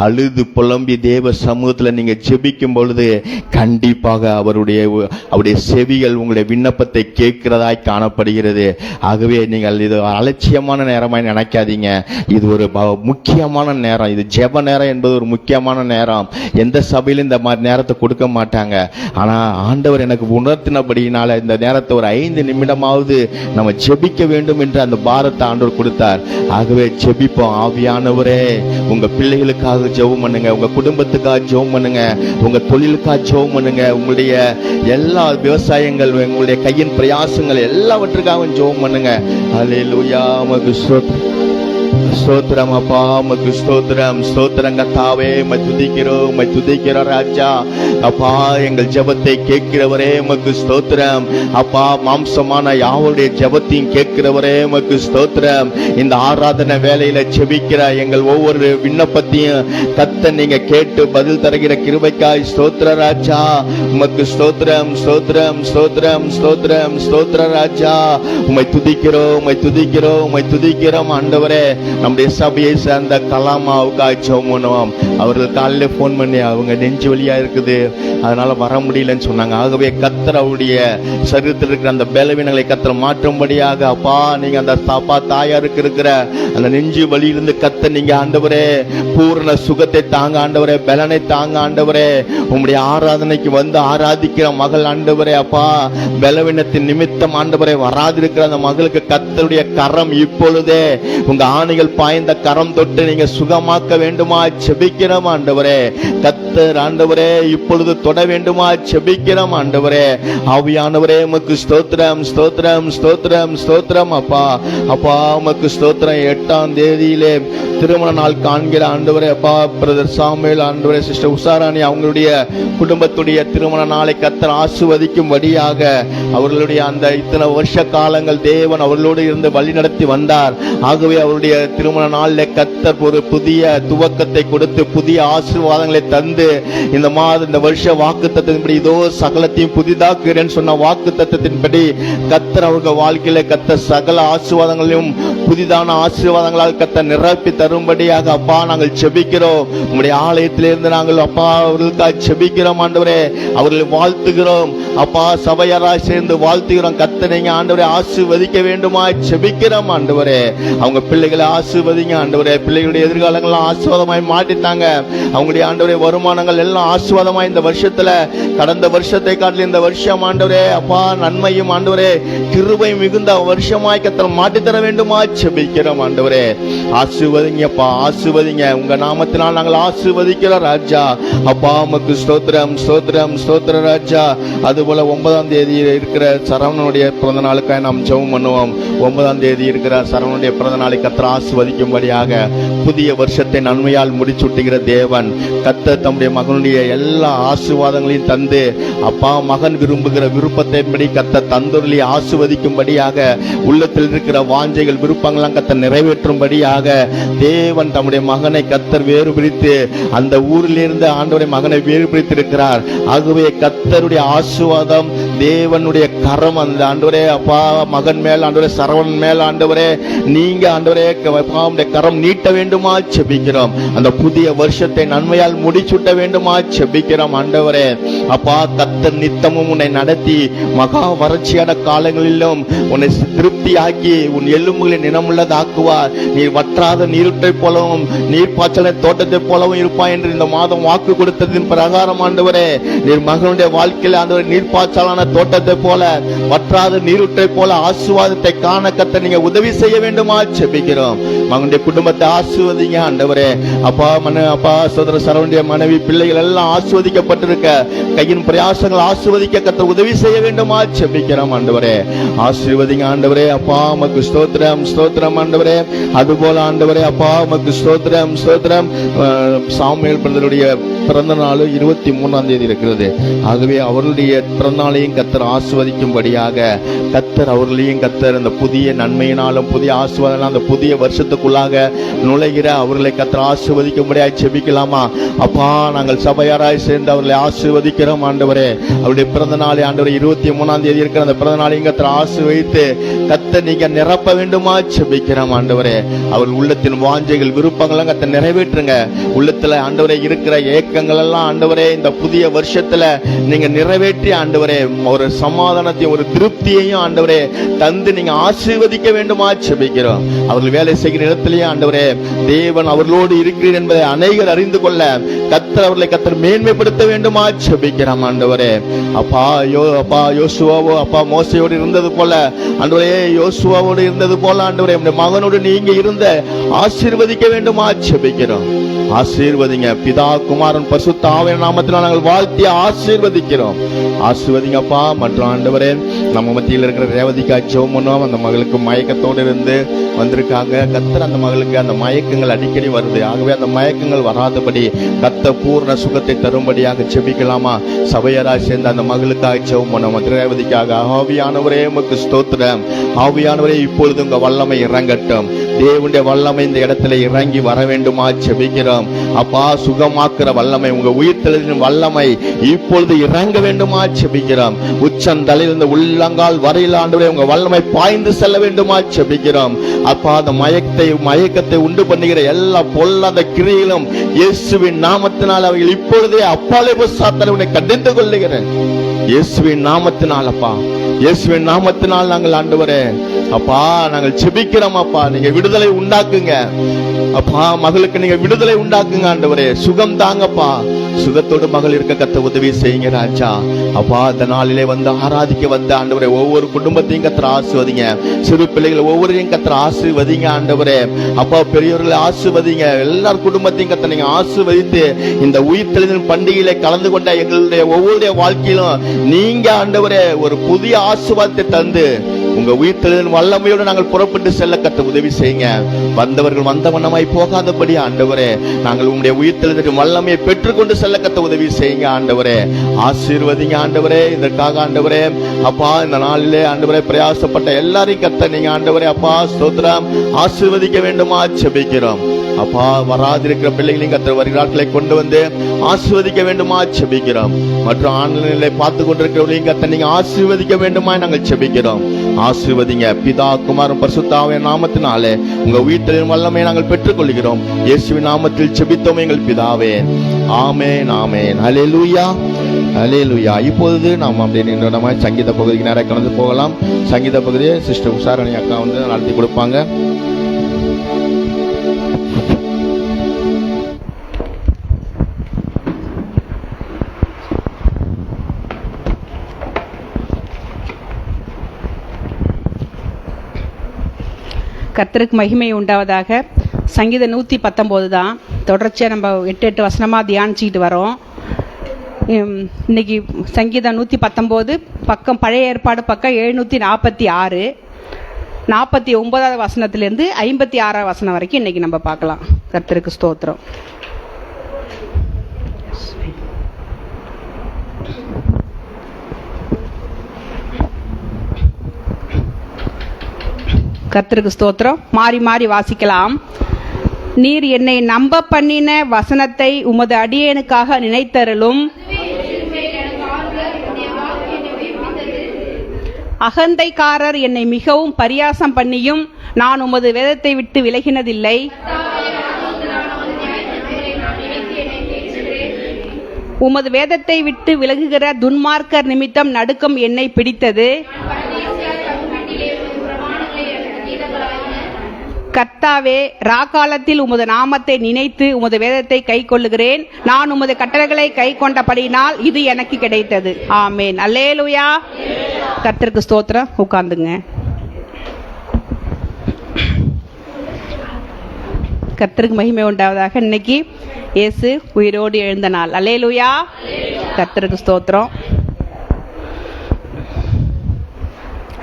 S3: அழுது புலம்பி தேவ சமூகத்துல நீங்க ஜெபிக்கும் பொழுது கண்டிப்பாக அவருடைய செவிகள் உங்களுடைய விண்ணப்பத்தை கேட்கிறதாய் காணப்படுகிறது. ஆகவே நீங்கள் இது அலட்சியமான நேரமாய் நினைக்காதீங்க. இது ஒரு முக்கியமான நேரம். இது ஜெப நேரம் என்பது ஒரு முக்கியமான நேரம். எந்த சபையிலும் இந்த மாதிரி நேரத்தை கொடுக்க மாட்டாங்க. ஆனா ஆண்டவர் எனக்கு உணர்த்தினபடியினால இந்த நேரத்தை ஒரு 5 நிமிடமாவது நம்ம ஜெபிக்க வேண்டும் என்று அந்த பாரத்தை ஆண்டவர் கொடுத்தார். ஆகவே ஜெபிப்போம். ஆவியானவரே, உங்க பிள்ளைகளுக்காக ஜெபம் பண்ணுங்க, உங்க குடும்பத்துக்காக ஜெபம் பண்ணுங்க, உங்க தொழிலுக்காக ஜெபம் பண்ணுங்க, உங்களுடைய எல்லா விவசாயங்கள், உங்களுடைய கையின் பிரயாசங்கள் எல்லாவற்றுக்காகவும் ஜெபம் பண்ணுங்க. அல்லேலூயா. உமக்கு ஸ்தோத்திரம் அப்பா, உமக்கு ஸ்தோத்திரம். ஸ்தோத்திரம் கர்த்தாவே, உம்மை துதிக்கிறோம், உம்மை துதிக்கிறோம் ராஜா. அப்பா, எங்கள் ஜெபத்தை கேட்கிறவரே உமக்கு ஸ்தோத்திரம். அப்பா, மாம்சமான யாவருடைய ஜெபத்தையும் கேட்கிறவரே உமக்கு ஸ்தோத்திரம். இந்த ஆராதனை வேளையில ஜெபிக்கிற எங்கள் ஒவ்வொரு விண்ணப்பத்தையும் கர்த்தர் நீங்க கேட்டு பதில் தருகிற கிருபைக்காய் ஸ்தோத்திர ராஜா. உமக்கு ஸ்தோத்திரம், ஸ்தோத்திரம், ஸ்தோத்திரம், ஸ்தோத்திரம், ஸ்தோத்திர ராஜா. உம்மை துதிக்கிறோம், உம்மை துதிக்கிறோம், உம்மை துதிக்கிறோம் ஆண்டவரே. நம்முடைய சபையை சேர்ந்த கலாமாவுக்காக ஜெபம் பண்ணுவோம். அவர்கள் காலையில் ஃபோன் பண்ணி அவங்க நெஞ்சு வலியா இருக்குது, அதனால வர முடியலன்னு சொன்னாங்க. ஆகவே கர்த்தர் அவருடைய சரீரத்தில் இருக்கிற அந்த பலவீனங்களை கர்த்தர் மாற்றும்படியாக அப்பா, நீங்க அந்த தாயாருக்கு இருக்கிற அந்த நெஞ்சு வலியிலிருந்து கர்த்தர் நீங்க ஆண்டவரே பூரண சுகத்தை தாங்க ஆண்டவரே, பலனை தாங்க ஆண்டவரே. உங்களுடைய ஆராதனைக்கு வந்து ஆராதிக்கிற மகள் ஆண்டவரே அப்பா, பலவீனத்தின் நிமித்தம் ஆண்டவரே வராதிருக்கிற அந்த மகளுக்கு கர்த்தருடைய கரம் இப்பொழுதே உங்க ஆணைகள் பாய்ந்த கரம் தொட்டு நீங்க சுகமாக்க வேண்டுமா செபிக்கிறோம் ஆண்டவரே. கர்த்தர் ஆண்டவரே இப்பொழுது தொட வேண்டுமா செபிக்கிறோம் ஆண்டவரே. ஆவியானவரே உமக்கு ஸ்தோத்திரம், ஸ்தோத்திரம், ஸ்தோத்திரம், ஸ்தோத்திரம் அப்பா. அப்பா உமக்கு ஸ்தோத்திரம். 8ஆம் தேதியிலே திருமண நாள் காண்கிற ஆண்டவரே அப்பா, பிரதர் சாமுவேல் ஆண்டவரே, சிஸ்டர் உஷாராணி அவங்களுடைய குடும்பத்துடைய திருமண நாளை கர்த்தர் ஆசீர்வதிக்கும்படியாக அவர்களுடைய அந்த இத்தனை வருஷ காலங்கள் தேவன் அவர்களோடு இருந்து வழி நடத்தி வந்தார். ஆகவே அவருடைய திருமண நாளில் கர்த்தர் ஒரு புதிய துவக்கத்தை கொடுத்து புதிய ஆசீர்வாதங்களை தந்து இந்த வருஷ வாக்குத்தத்தத்தின்படி இதோ சகலத்தையும் புதிதாக்குகிறேன்னு சொன்ன வாக்குத்தத்தத்தின்படி கர்த்தர் அவர்கள் வாழ்க்கையில கர்த்தர் சகல ஆசீர்வாதங்களையும் புதிதான ஆசீர்வாதங்களால் கர்த்தர் நிரப்பி தரும்படியாக அப்பா நாங்கள் செபிக்கிறோம். உங்களுடைய ஆலயத்திலிருந்து நாங்கள் அப்பா அவர்களுக்காக செபிக்கிறோம் ஆண்டவரே. அவர்களை வாழ்த்துகிறோம் அப்பா, சபையாராய் சேர்ந்து வாழ்த்துகிறோம். கர்த்தர் நீங்க ஆண்டவரே ஆசீர்வதிக்க வேண்டுமா செபிக்கிறோம் ஆண்டவரே. அவங்க பிள்ளைகளை ஆசீர்வதிங்க ஆண்டவரே. பிள்ளைகளுடைய எதிர்காலங்கள்லாம் ஆசீர்வாதமாய் மாட்டித்தாங்க. அவங்களுடைய ஆண்டவரே வருமானங்கள் எல்லாம் ஆசீர்வாதமாய் இந்த வருஷத்துல கடந்த வருஷத்தை காட்டிலும் இந்த வருஷம் ஆண்டவரே அப்பா நன்மையும் ஆண்டவரே கிருபையும் மிகுந்த வருஷமாய் கர்த்தர் மாட்டித்தர வேண்டுமா செபிக்கிறோம் ஆண்டவரே. ஆசீர்வதிங்கப்பா, ஆசீர்வதிங்க. உங்க நாமத்தினால் நாங்கள் ஆசீர்வதிக்கிறோம் ராஜா. அப்பா உமக்கு ஸ்தோத்திரம் ஸ்தோத்திரம் ஸ்தோத்திர ராஜா. அதுபோல 9ஆம் தேதி இருக்கிற சரவணனுடைய பிறந்த நாளுக்காக நாம் ஜெபம் பண்ணுவோம். 9ஆம் தேதி இருக்கிற சரவணனுடைய பிறந்த நாளை கர்த்தர் ஆசீர்வதிக்கும்படியாக புதிய வருஷத்தை நன்மையால் முடிச்சுட்டுகிற தேவன் கர்த்தர் தம்முடைய மகனுடைய எல்லா ஆசீர்வாதங்களையும் தந்து அப்பா மகன் விரும்புகிற விருப்பத்தின்படி கர்த்தர் தந்தொருளி ஆசீர்வதிக்கும்படியாக உள்ளத்தில் இருக்கிற வாஞ்சைகள் விருப்பங்களாம் கர்த்தர் நிறைவேற்றும்படியாக தேவன் தம்முடைய மகனை கர்த்தர் வேறு பிரித்து அந்த ஊரிலிருந்து ஆண்டவருடைய மகனை வேறு பிரித்திருக்கிறார். ஆகவே கர்த்தருடைய ஆசீர்வாதம் தேவனுடைய கரம் அந்த ஆண்டவரே அப்பா மகன் மேல் ஆண்டவரே சரவணன் மேல் ஆண்டவரே நீங்க ஆண்டவரே கரம் நீட்ட வேண்டுமா செபிக்கிறோம். அந்த புதிய வருஷத்தை நன்மையால் முடிச்சுட்ட வேண்டுமா செபிக்கிறோம் ஆண்டவரே. அப்பா கர்த்தர் நித்தமும் உன்னை நடத்தி மகா வறட்சியான காலங்களிலும் உன்னை திருப்தியாக்கி உன் எலும்புகளை நினமுள்ளதாக்குவார். நீ வற்றாத நீருற்றை போலவும் நீர்ப்பாய்ச்சல தோட்டத்தை போலவும் இருப்பாய் என்று இந்த மாதம் வாக்கு கொடுத்ததின் பிரகாரம் ஆண்டவரே நீர் மகனுடைய வாழ்க்கையில் ஆண்டவரே நீர்ப்பாய்ச்சலான தோட்டத்தை போல வற்றாத நீருற்றை போல ஆசீர்வாதத்தை காண கர்த்தர் நீங்க உதவி செய்ய வேண்டுமா செபிக்கிறோம். மகனுடைய குடும்பத்தை ஆசீர்வதிங்க ஆண்டவரே. அப்பா சோதர சரவணுடைய மனைவி பிள்ளைகள் எல்லாம் ஆசீர்வதிக்கப்பட்டிருக்க கையின் பிரயாசங்கள் ஆசீர்வதிக்க கர்த்தர் உதவி செய்ய வேண்டுமா செபிக்கிறோம் ஆண்டவரே. ஆசீர்வதிங்க ஆண்டவரே. அப்பா உமக்கு ஸ்தோத்திரம் ஸ்தோத்திரம் ஆண்டவரே. அதுபோல ஆண்டவரே அப்பா உமக்கு ஸ்தோத்திரம் ஸ்தோத்திரம். சாமுவேல் பிரதருடைய பிறந்த நாள் 23ஆம் தேதி இருக்கிறது. ஆகவே அவர்களுடைய பிறந்த நாளையும் கர்த்தர் ஆசீர்வதிக்கும்படியாக கர்த்தர் அவர்களையும் கர்த்தர் அந்த புதிய நன்மையினாலும் புதிய ஆசீர்வாதம் அந்த புதிய வருஷத்துக்குள்ளாக நுழைகிற அவர்களை கர்த்தர் ஆசீர்வதிக்கும்படியாக செபிக்கலாமா? அப்பா நாங்கள் சபையாராய் சேர்ந்து அவர்களை ஆசீர்வதிக்கிறோம் ஆண்டவரே. அவருடைய பிறந்த நாளை ஆண்டவரே 23ஆம் தேதி இருக்கிற அந்த பிறந்த நாளையும் கர்த்தர் ஆசீர்வதித்து கர்த்தர் நீங்க நிரப்ப வேண்டுமா செபிக்கிறோம் ஆண்டவரே. அவர் உள்ளத்தின் வாஞ்சைகள் விருப்பங்களும் கர்த்தர் நிறைவேற்றுங்க. உள்ளத்துல ஆண்டவரே இருக்கிற ஏக்கங்கள் எல்லாம் ஆண்டவரே இந்த புதிய வருஷத்துல நீங்க நிறைவேற்றி ஆண்டவரே ஒரு சமாதானத்தையும் ஒரு திருப்தியையும் ஆண்டவரே தந்து நீங்க ஆசீர்வதிக்க வேண்டுமா செபிக்கிறோம். அவர்கள் வேலை செய்கிற இடத்திலேயே ஆண்டவரே தேவன் அவர்களோடு இருக்கிறீர் என்பதை அநேகர் அறிந்து கொள்ள கர்த்தர் அவர்களை கர்த்தர் மேன்மைப்படுத்த வேண்டுமா செபிக்கிறோம் ஆண்டவரே. அப்பா யோசுவாவோ அப்பா மோசையோடு இருந்தது போல ஆண்டவரே யோசுவாவோடு இருந்தது போல ஆண்டவரே மகனோடு நீங்க இருந்த ஆசீர்வதிக்க வேண்டுமா செபிக்கிறோம். ஆசீர்வதிங்க. பிதா குமாரன் பரிசுத்த ஆவியின் நாமத்தினால் நாங்கள் வாழ்த்தி ஆசீர்வதிக்கிறோம். ஆசீர்வதிங்கப்பா. மற்றும் ஆண்டவரே நம்ம மத்தியில் இருக்கிற ரேவதிக்கா ஜெபம் பண்ணுவோம். அந்த மகளுக்கு மயக்கத்தோடு இருந்து வந்திருக்காங்க. கர்த்தர் அந்த மகளுக்கு அந்த மயக்கங்கள் அடிக்கடி வருது. ஆகவே அந்த மயக்கங்கள் வராதபடி கர்த்தர் பூர்ண சுகத்தை தரும்படியாக செபிக்கலாமா? சபையராய் சேர்ந்து அந்த மகளுக்காக ஜெபம் பண்ணுவோம். ரேவதிக்காக ஆவியானவரே உமக்கு ஸ்தோத்திரம். ஆவியானவரே இப்பொழுது உங்க வல்லமை இறங்கட்டும். தேவனுடைய வல்லமை இந்த இடத்துல இறங்கி வர வேண்டுமா செபிக்கிறோம். அப்பா சுகமாக்குற வல்லமை உங்க உயிர்த்தெழுதின் வல்லமை இப்பொழுது இறங்க வேண்டுமா செபிக்கிறோம். உச்சந்தலையிலிருந்து உள்ளங்கால் வரையில் ஆண்டவரே உங்க வல்லமை பாய்ந்து செல்ல வேண்டுமா செபிக்கிறோம். அப்பா அந்த மயக்கத்தை உண்டு பண்ணுகிற எல்லா பொல்லாத கிரியைகளும் இயேசுவின் நாமத்தினால் அவைகள் இப்பொழுதே அப்பாலே சாத்தானை உன்னை கண்டித்துக் கொள்ளுகிறேன். இயேசுவின் நாமத்தினால் அப்பா இயேசுவின் நாமத்தினால் நாங்கள் ஆண்டவரே அப்பா நாங்கள் செபிக்கிறோம். அப்பா நீங்க விடுதலை உண்டாக்குங்க. அப்பா மகளுக்கு நீங்க விடுதலை உண்டாக்குங்க ஆண்டவரே. சுகம் தாங்கப்பா. சுகத்தோடு மகள் இருக்க கர்த்தர் உதவி செய்யுங்க ராஜா. அப்பா இந்த நாளிலே வந்து ஆராதிக்க வந்த ஆண்டவரே ஒவ்வொரு குடும்பத்தையும் கர்த்தர் ஆசீர்வதிங்க. சிறு பிள்ளைகள் ஒவ்வொருவரையும் கர்த்தர் ஆசீர்வதிங்க ஆண்டவரே. அப்பா பெரியவர்களை ஆசீர்வதிங்க. எல்லார் குடும்பத்தையும் கர்த்தர் நீங்க ஆசீர்வதித்து இந்த உயிர்த்தெழுதலின் பண்டிகையில கலந்து கொண்ட எங்களுடைய ஒவ்வொருடைய வாழ்க்கையிலும் நீங்க ஆண்டவரே ஒரு புதிய ஆசீர்வாதத்தை தந்து உங்க உயிர்த்தெழுதலின் வல்லமையோடு நாங்கள் புறப்பட்டு செல்ல கத்த உதவி செய்யுங்க. வந்தவர்கள் வந்த வண்ணமாய் போகாதபடி ஆண்டவரே, நாங்கள் உங்களுடைய உயிர்த்தெழுதலின் வல்லமையை பெற்றுக்கொண்டு செல்ல கத்த உதவி செய்யுங்க. ஆண்டவரே ஆசீர்வதிங்க. ஆண்டவரே இதற்காக ஆண்டவரே அப்பா இந்த நாளிலே ஆண்டவரே பிரயாசப்பட்ட எல்லாரையும் கத்த நீங்க ஆண்டவரே அப்பா ஸ்தோத்திரம் ஆசீர்வதிக்க வேண்டுமா ஜெபிக்கிறோம். அப்பா வராதிருக்கிற பிள்ளைகளையும் கத்த வருகிறார்களை கொண்டு வந்து ஆசீர்வதிக்க வேண்டுமா ஜெபிக்கிறோம். மற்றும் ஆன்லைனிலே பார்த்து கொண்டிருக்கிறவர்களையும் கத்த நீங்க ஆசீர்வதிக்க வேண்டுமா நாங்கள் ஜெபிக்கிறோம். ஆசீர்வதிங்க. பிதா குமாரன் பரிசுத்த ஆவியின் நாமத்தினாலே உங்க உயிர்த்தெழுதலின் வல்லமையை நாங்கள் பெற்றுக்கொள்கிறோம். இயேசுவின் நாமத்தில் ஜெபித்தோம் எங்கள் பிதாவே. ஆமென் ஆமென். ஹல்லேலூயா ஹல்லேலூயா. இப்பொழுது நாம் அப்படியே நின்றோம் சங்கீத பகுதிக்கு நேரம் கடந்து போகலாம். சங்கீத பகுதியை சிஸ்டர் உஷாரணி அக்கா வந்து நடத்தி கொடுப்பாங்க.
S4: கர்த்தருக்கு மகிமை உண்டாவதாக. சங்கீதம் 119 தான் தொடர்ச்சியாக நம்ம 8 வசனமாக தியானிச்சுக்கிட்டு வரோம். இன்னைக்கு சங்கீதம் 119 பக்கம் பழைய ஏற்பாடு பக்கம் 746 49வது வசனத்திலேருந்து 56வது வசனம் வரைக்கும் இன்னைக்கு நம்ம பார்க்கலாம். கர்த்தருக்கு ஸ்தோத்திரம். கர்த்தருக்கு ஸ்தோத்திரம். மாறி மாறி வாசிக்கலாம். நீர் என்னை நம்ப பண்ணின வசனத்தை உமது அடியேனுக்காக நினைத்தருளும். அகந்தைக்காரர் என்னை மிகவும் பரியாசம் பண்ணியும் நான் உமது வேதத்தை விட்டு விலகினதில்லை. உமது வேதத்தை விட்டு விலகுகிற துன்மார்க்கர் நிமித்தம் நடுக்கம் என்னை பிடித்தது. கர்த்தாவே, ராக்காலத்தில் உமது நாமத்தை நினைத்து உமது வேதத்தை கை கொள்ளுகிறேன். நான் உமது கட்டளைகளை கை கொண்டபடியினால் இது எனக்கு கிடைத்தது. ஆமேன். அல்லேலூயா. கர்த்தருக்கு ஸ்தோத்திரம். உட்கார்ந்துங்க. கர்த்தருக்கு மகிமை உண்டாவதாக. இன்னைக்கு இயேசு உயிரோடு எழுந்த நாள். அல்லேலூயா. கர்த்தருக்கு ஸ்தோத்திரம்.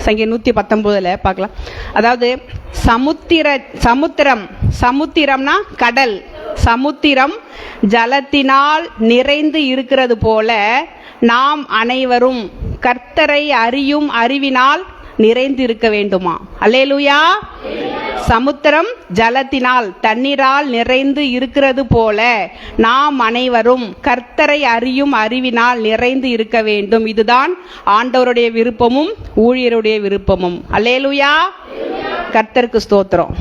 S4: சங்கீதம் 119 பார்க்கலாம். அதாவது சமுத்திரம்னா கடல். சமுத்திரம் ஜலத்தினால் நிறைந்து இருக்கிறது போல நாம் அனைவரும் கர்த்தரை அறியும் அறிவினால் நிறைந்து இருக்க வேண்டுமா? அல்லேலூயா. சமுத்திரம் ஜலத்தினால் தண்ணீரால் நிறைந்து இருக்கிறது போல நாம் அனைவரும் கர்த்தரை அறியும் அறிவினால் நிறைந்து இருக்க வேண்டும். இதுதான் ஆண்டவருடைய விருப்பமும் ஊழியருடைய விருப்பமும். அல்லேலூயா. கர்த்தருக்கு ஸ்தோத்திரம்.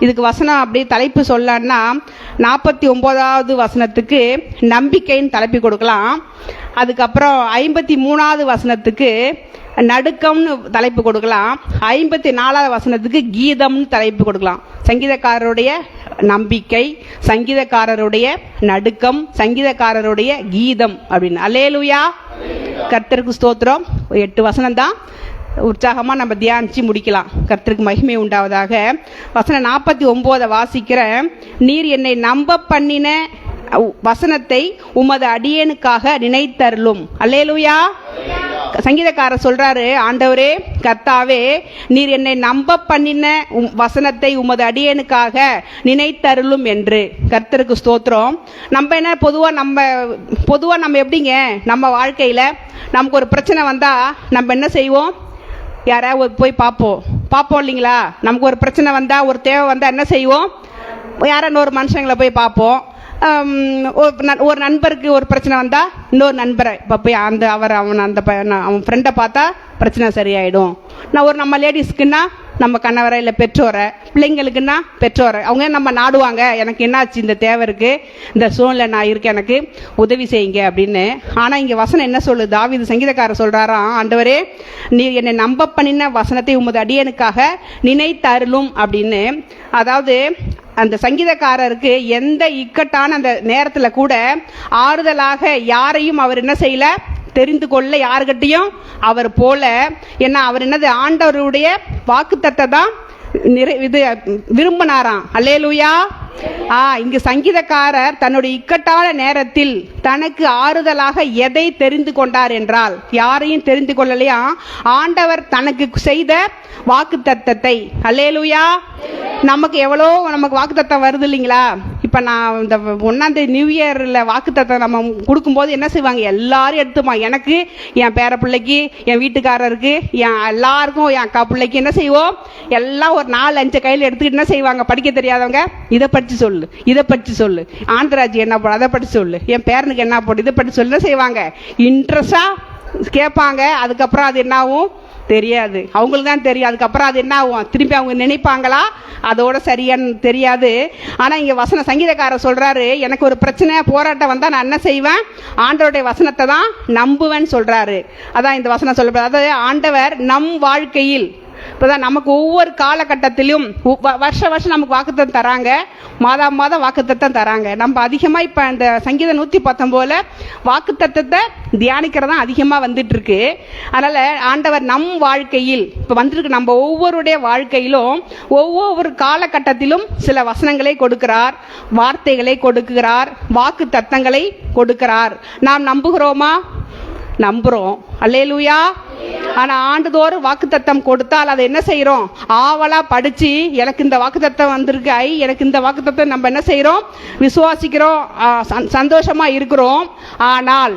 S4: இதுக்கு வசனம் அப்படி தலைப்பு சொல்லன்னா 49வது வசனத்துக்கு நம்பிக்கைன்னு தலைப்பு கொடுக்கலாம். அதுக்கப்புறம் 53வது வசனத்துக்கு நடுக்கம்னு தலைப்பு கொடுக்கலாம். 54வது வசனத்துக்கு கீதம்னு தலைப்பு கொடுக்கலாம். சங்கீதக்காரருடைய நம்பிக்கை, சங்கீதக்காரருடைய நடுக்கம், சங்கீதக்காரருடைய கீதம் அப்படின்னு. அல்லேலூயா. கர்த்தருக்கு ஸ்தோத்திரம். 8 வசனம் தான் உற்சாகமாக நம்ம தியானிச்சு முடிக்கலாம். கர்த்தருக்கு மகிமை உண்டாவதாக. வசனம் 49 வாசிக்கிற, நீர் என்னை நம்ப பண்ணின வசனத்தை உமது அடியேனுக்காக நினைத்தருளும். அல்லேலூயா. சங்கீதக்காரர் சொல்றாரு, ஆண்டவரே கர்த்தாவே, நீர் என்னை நம்ப பண்ணின வசனத்தை உமது அடியேனுக்காக நினைத்தருளும் என்று. கர்த்தருக்கு ஸ்தோத்திரம். நம்ம என்ன பொதுவா நம்ம எப்படிங்க நம்ம வாழ்க்கையில நமக்கு ஒரு பிரச்சனை வந்தா நம்ம என்ன செய்வோம்? யாராவது போய் பார்ப்போம் இல்லைங்களா? நமக்கு ஒரு பிரச்சனை வந்தா, ஒரு தேவை வந்தா என்ன செய்வோம்? யாரான ஒரு மனுஷங்களை போய் பார்ப்போம். ஒரு நண்பருக்கு ஒரு பிரச்சனை வந்தா இன்னொரு நண்பரை இப்போ போய் அவன் ஃப்ரெண்டை பார்த்தா பிரச்சனை சரியாயிடும். நம்ம லேடிஸ்க்குன்னா நம்ம கணவரை, இல்லை பெற்றோரை, பிள்ளைங்களுக்குன்னா பெற்றோரை, அவங்க நம்ம நாடுவாங்க. எனக்கு என்னாச்சு, இந்த தேவை இருக்கு, இந்த சூழ்நிலை நான் இருக்கேன், எனக்கு உதவி செய்யுங்க அப்படின்னு. ஆனால் இங்கே வசனம் என்ன சொல்லுது? தாவீது சங்கீதக்காரர் சொல்றாராம், ஆண்டவரே நீர் என்னை நம்ப பண்ணின வசனத்தை உமது அடியனுக்காக நினைத்தருளும் அப்படின்னு. அதாவது அந்த சங்கீதக்காரருக்கு எந்த இக்கட்டான அந்த நேரத்தில் கூட ஆறுதலாக யாரையும் அவர் என்ன செய்யல, தெரிந்து கொள்ள யாருக்கிட்டையும் அவர் போல. ஏன்னா அவர் என்னது, ஆண்டவருடைய வாக்குத்தத்தத்தை தான் விரும்பினாராம். அல்லேலூயா. இங்கு சங்கீதக்காரர் தன்னுடைய இக்கட்டான நேரத்தில் தனக்கு ஆறுதலாக எதை தெரிந்து கொண்டார் என்றால், யாரையும் தெரிந்து கொள்ளலையா, ஆண்டவர் தனக்கு செய்த வாக்குத்தத்தத்தை. அல்லேலூயா. நமக்கு எவ்வளோ நமக்கு வாக்குத்தத்தம் வருது இல்லைங்களா? இப்போ நான் இந்த 1ஆம் தேதி நியூ இயரில் வாக்குத்தத்தம் நம்ம கொடுக்கும்போது என்ன செய்வாங்க, எல்லாரும் எடுத்துமா, எனக்கு, என் பேர பிள்ளைக்கு, என் வீட்டுக்காரருக்கு, என் எல்லாருக்கும், என் அக்கா பிள்ளைக்கு என்ன செய்வோம், எல்லாம் ஒரு 4-5 கையில் எடுத்துக்கிட்டு என்ன செய்வாங்க, படிக்க தெரியாதவங்க இதை படித்து சொல்லு, இதை படித்து சொல்லு, ஆந்திராஜி என்ன போடு, அதை படித்து சொல்லு, என் பேரனுக்கு என்ன போடு, இதை படித்து சொல்லு செய்வாங்க. இன்ட்ரெஸ்டாக கேட்பாங்க. அதுக்கப்புறம் அது என்னாகும் தெரியாது, அவங்களுக்கு தான் தெரியும். அதுக்கப்புறம் அது என்ன ஆகும், திருப்பி அவங்க நினைப்பாங்களா, அதோட சரியான்னு தெரியாது. ஆனால் இங்கே சங்கீதக்காரர் சொல்கிறாரு, எனக்கு ஒரு பிரச்சனை போராட்டம் வந்தால் நான் என்ன செய்வேன், ஆண்டவருடைய வசனத்தை தான் நம்புவேன்னு சொல்கிறாரு. அதான் இந்த வசனம் சொல்லப்படுது. அதாவது ஆண்டவர் நம் வாழ்க்கையில் இப்போதான் நமக்கு ஒவ்வொரு காலகட்டத்திலும் வருஷம் நமக்கு வாக்குத்தத்தம் தராங்க, மாதம் வாக்குத்தத்தம் தராங்க. நம்ம அதிகமாக இப்போ இந்த சங்கீதம் 119 வாக்குத்தத்தத்தை தியானிக்கிறதா அதிகமாக வந்துட்டு இருக்கு. அதனால் ஆண்டவர் நம் வாழ்க்கையில் இப்போ வந்துருக்கு, நம்ம ஒவ்வொருடைய வாழ்க்கையிலும் ஒவ்வொரு காலகட்டத்திலும் சில வசனங்களை கொடுக்கிறார், வார்த்தைகளை கொடுக்கிறார், வாக்கு தத்தங்களை கொடுக்கிறார். நாம் நம்புகிறோமா? நம்புறோம். அல்லேலூயா. ஆனா ஆண்டுதோறும் வாக்குத்தத்தம் கொடுத்தால் அதை என்ன செய்யறோம், ஆவலா படிச்சு, எனக்கு இந்த வாக்குத்தத்தம் வந்திருக்கு, எனக்கு இந்த வாக்குத்தத்தம் நம்ம என்ன செய்யறோம், விசுவாசிக்கிறோம், சந்தோஷமா இருக்கிறோம். ஆனால்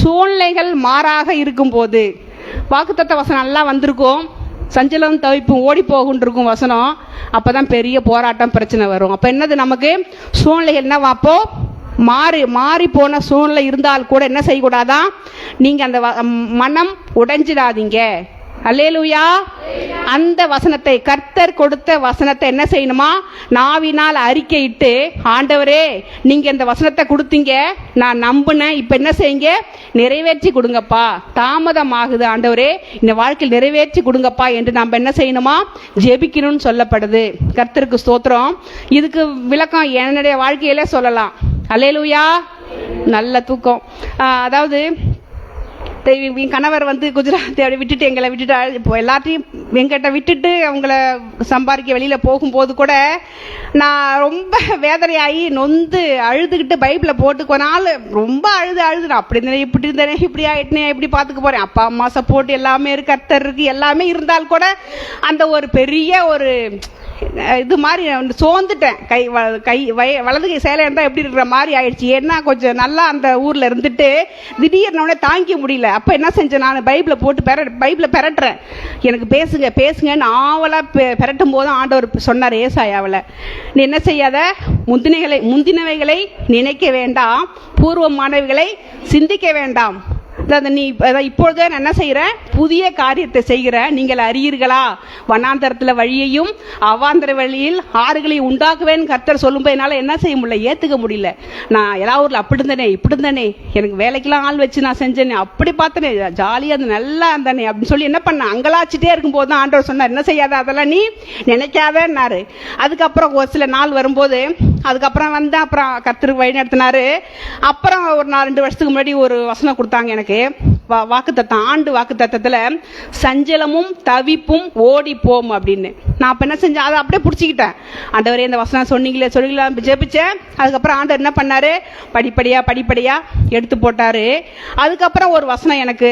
S4: சூழ்நிலைகள் மாறாக இருக்கும் போது, வாக்குத்தத்த வசனம் நல்லா வந்திருக்கும், சஞ்சலம் தவிப்பும் ஓடி போகுன்றிருக்கும் வசனம், அப்பதான் பெரிய போராட்டம் பிரச்சனை வரும். அப்ப என்னது, நமக்கு சூழ்நிலைகள் என்ன வாப்போ மாறி போன சூழ்நிலை இருந்தால் கூட என்ன செய்யக்கூடாதான், நீங்க அந்த மனம் உடைஞ்சிடாதீங்க. அல்லேலூயா. அந்த வசனத்தை, கர்த்தர் கொடுத்த வசனத்தை என்ன செய்யணுமா, நாவினால் அறிக்கையிட்டு, ஆண்டவரே நீங்க இந்த வசனத்தை கொடுத்தீங்க, நான் நம்பினேன், இப்ப என்ன செய்யுங்க, நிறைவேற்றி கொடுங்கப்பா, தாமதம் ஆகுது ஆண்டவரே, இந்த வாழ்க்கையில் நிறைவேற்றி கொடுங்கப்பா என்று நம்ம என்ன செய்யணுமா, ஜெபிக்கணும்னு சொல்லப்படுது. கர்த்தருக்கு ஸ்தோத்திரம். இதுக்கு விளக்கம் என்னுடைய வாழ்க்கையில சொல்லலாம். அல்லேலூயா. நல்ல தூக்கம். அதாவது என் கணவர் குஜராத்தை விட்டுட்டு எங்களை விட்டுட்டு, இப்போ எல்லாத்தையும் எங்கிட்ட விட்டுட்டு அவங்கள சம்பாதிக்க வெளியில் போகும்போது கூட நான் ரொம்ப வேதனையாகி நொந்து அழுதுகிட்டு பைபிளை போட்டுக்கோனால ரொம்ப அழுது நான் அப்படி இருந்தேன், இப்படி இருந்தேனே, இப்படி ஆகிட்டேனே, எப்படி பார்த்துக்க போகிறேன், அப்பா அம்மா சப்போர்ட் எல்லாமே இருக்கு, கர்த்தர் இருக்கு, எல்லாமே இருந்தால் கூட அந்த ஒரு பெரிய ஒரு இது மாதிரி சோர்ந்துட்டேன். வலது கை சேலை இருந்தால் எப்படி இருக்கிற மாதிரி ஆயிடுச்சு. ஏன்னா கொஞ்சம் நல்லா அந்த ஊரில் இருந்துட்டு திடீர்னு தாங்கிக்க முடியல. அப்போ என்ன செஞ்சேன், நான் பைபிளை பெரட்டுறேன், எனக்கு பேசுங்கன்னு ஆவலாக பெரட்டும் போது ஆண்டவர் சொன்னார் ஏசாயாவில், நீ என்ன செய்யாத, முந்தினவைகளை நினைக்க வேண்டாம், பூர்வமானவைகளை சிந்திக்க வேண்டாம். நீ இப்பொழுது நான் என்ன செய்கிறேன், புதிய காரியத்தை செய்கிறேன், நீங்கள் அறியீர்களா, வனாந்தரத்தில் வழியையும் அவாந்தர வழியில் ஆறுகளையும் உண்டாக்குவேன்னு கர்த்தர் சொல்லும்போது என்னால் என்ன செய்ய முடியல, ஏற்றுக்க முடியல. நான் எல்லா ஊரில் அப்படி இருந்தேனே, இப்படி இருந்தேனே, எனக்கு வேலைக்கெல்லாம் ஆள் வச்சு நான் செஞ்சேனே, அப்படி பார்த்தனே, ஜாலியாக அது நல்லா இருந்தானே அப்படின்னு சொல்லி என்ன பண்ணேன், அங்கலாச்சிட்டே இருக்கும்போது தான் ஆண்டவர் சொன்னார், என்ன செய்யாத, அதெல்லாம் நீ நினைக்காதன்னாரு. அதுக்கப்புறம் ஒரு சில நாள் வரும்போது, அதுக்கப்புறம் அப்புறம் கர்த்தருக்கு வழி நடத்தினாரு. அப்புறம் ஒரு 2 வருஷத்துக்கு முன்னாடி ஒரு வசனம் கொடுத்தாங்க எனக்கு, வாக்குத்தத்தம், ஆண்டு வாக்குத்தத்தத்தில் சஞ்சலமும் தவிப்பும் ஓடி போம் அப்படின்னு. நான் அப்போ என்ன செஞ்சேன், அதை அப்படியே பிடிச்சிக்கிட்டேன். ஆண்டவரே இந்த வசனம் சொன்னீங்களே ஜெபிச்சேன். அதுக்கப்புறம் ஆண்டவர் என்ன பண்ணாரு, படிப்படியா எடுத்து போட்டாரு. அதுக்கப்புறம் ஒரு வசனம், எனக்கு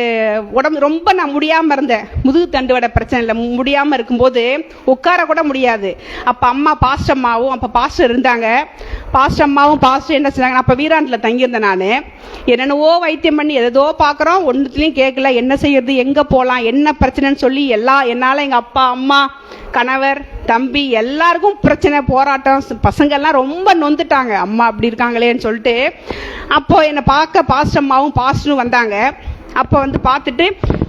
S4: உடம்பு ரொம்ப நான் முடியாமல் இருந்தேன், முதுகு தண்டுவட பிரச்சனை இல்லை, முடியாமல் இருக்கும்போது உட்கார கூட முடியாது. அப்போ அம்மா பாஸ்டம்மாவும், அப்போ பாஸ்டர் இருந்தாங்க, பாஸ்டம்மாவும் பாஸ்டர் என்ன செஞ்சாங்க, அப்போ வீராண்டில் தங்கியிருந்தேன். நான் என்னென்னவோ வைத்தியம் பண்ணி எதோ பார்க்குறோம், ஒன்றுத்துலையும் கேட்கல, என்ன செய்யறது, எங்கே போகலாம், என்ன பிரச்சனைன்னு சொல்லி என்னால் எங்கள் அப்பா அம்மா கணவர் தம்பி எல்லாருக்கும் பிரச்சனை, போராட்டம், பசங்கள்லாம் ரொம்ப நொந்துட்டாங்க, அம்மா அப்படி இருக்காங்களேன்னு சொல்லிட்டு. அப்போ என்னை பார்க்க பாஸ்டம்மாவும் பாஸ்டரும் வந்தாங்க. அப்போ பார்த்துட்டு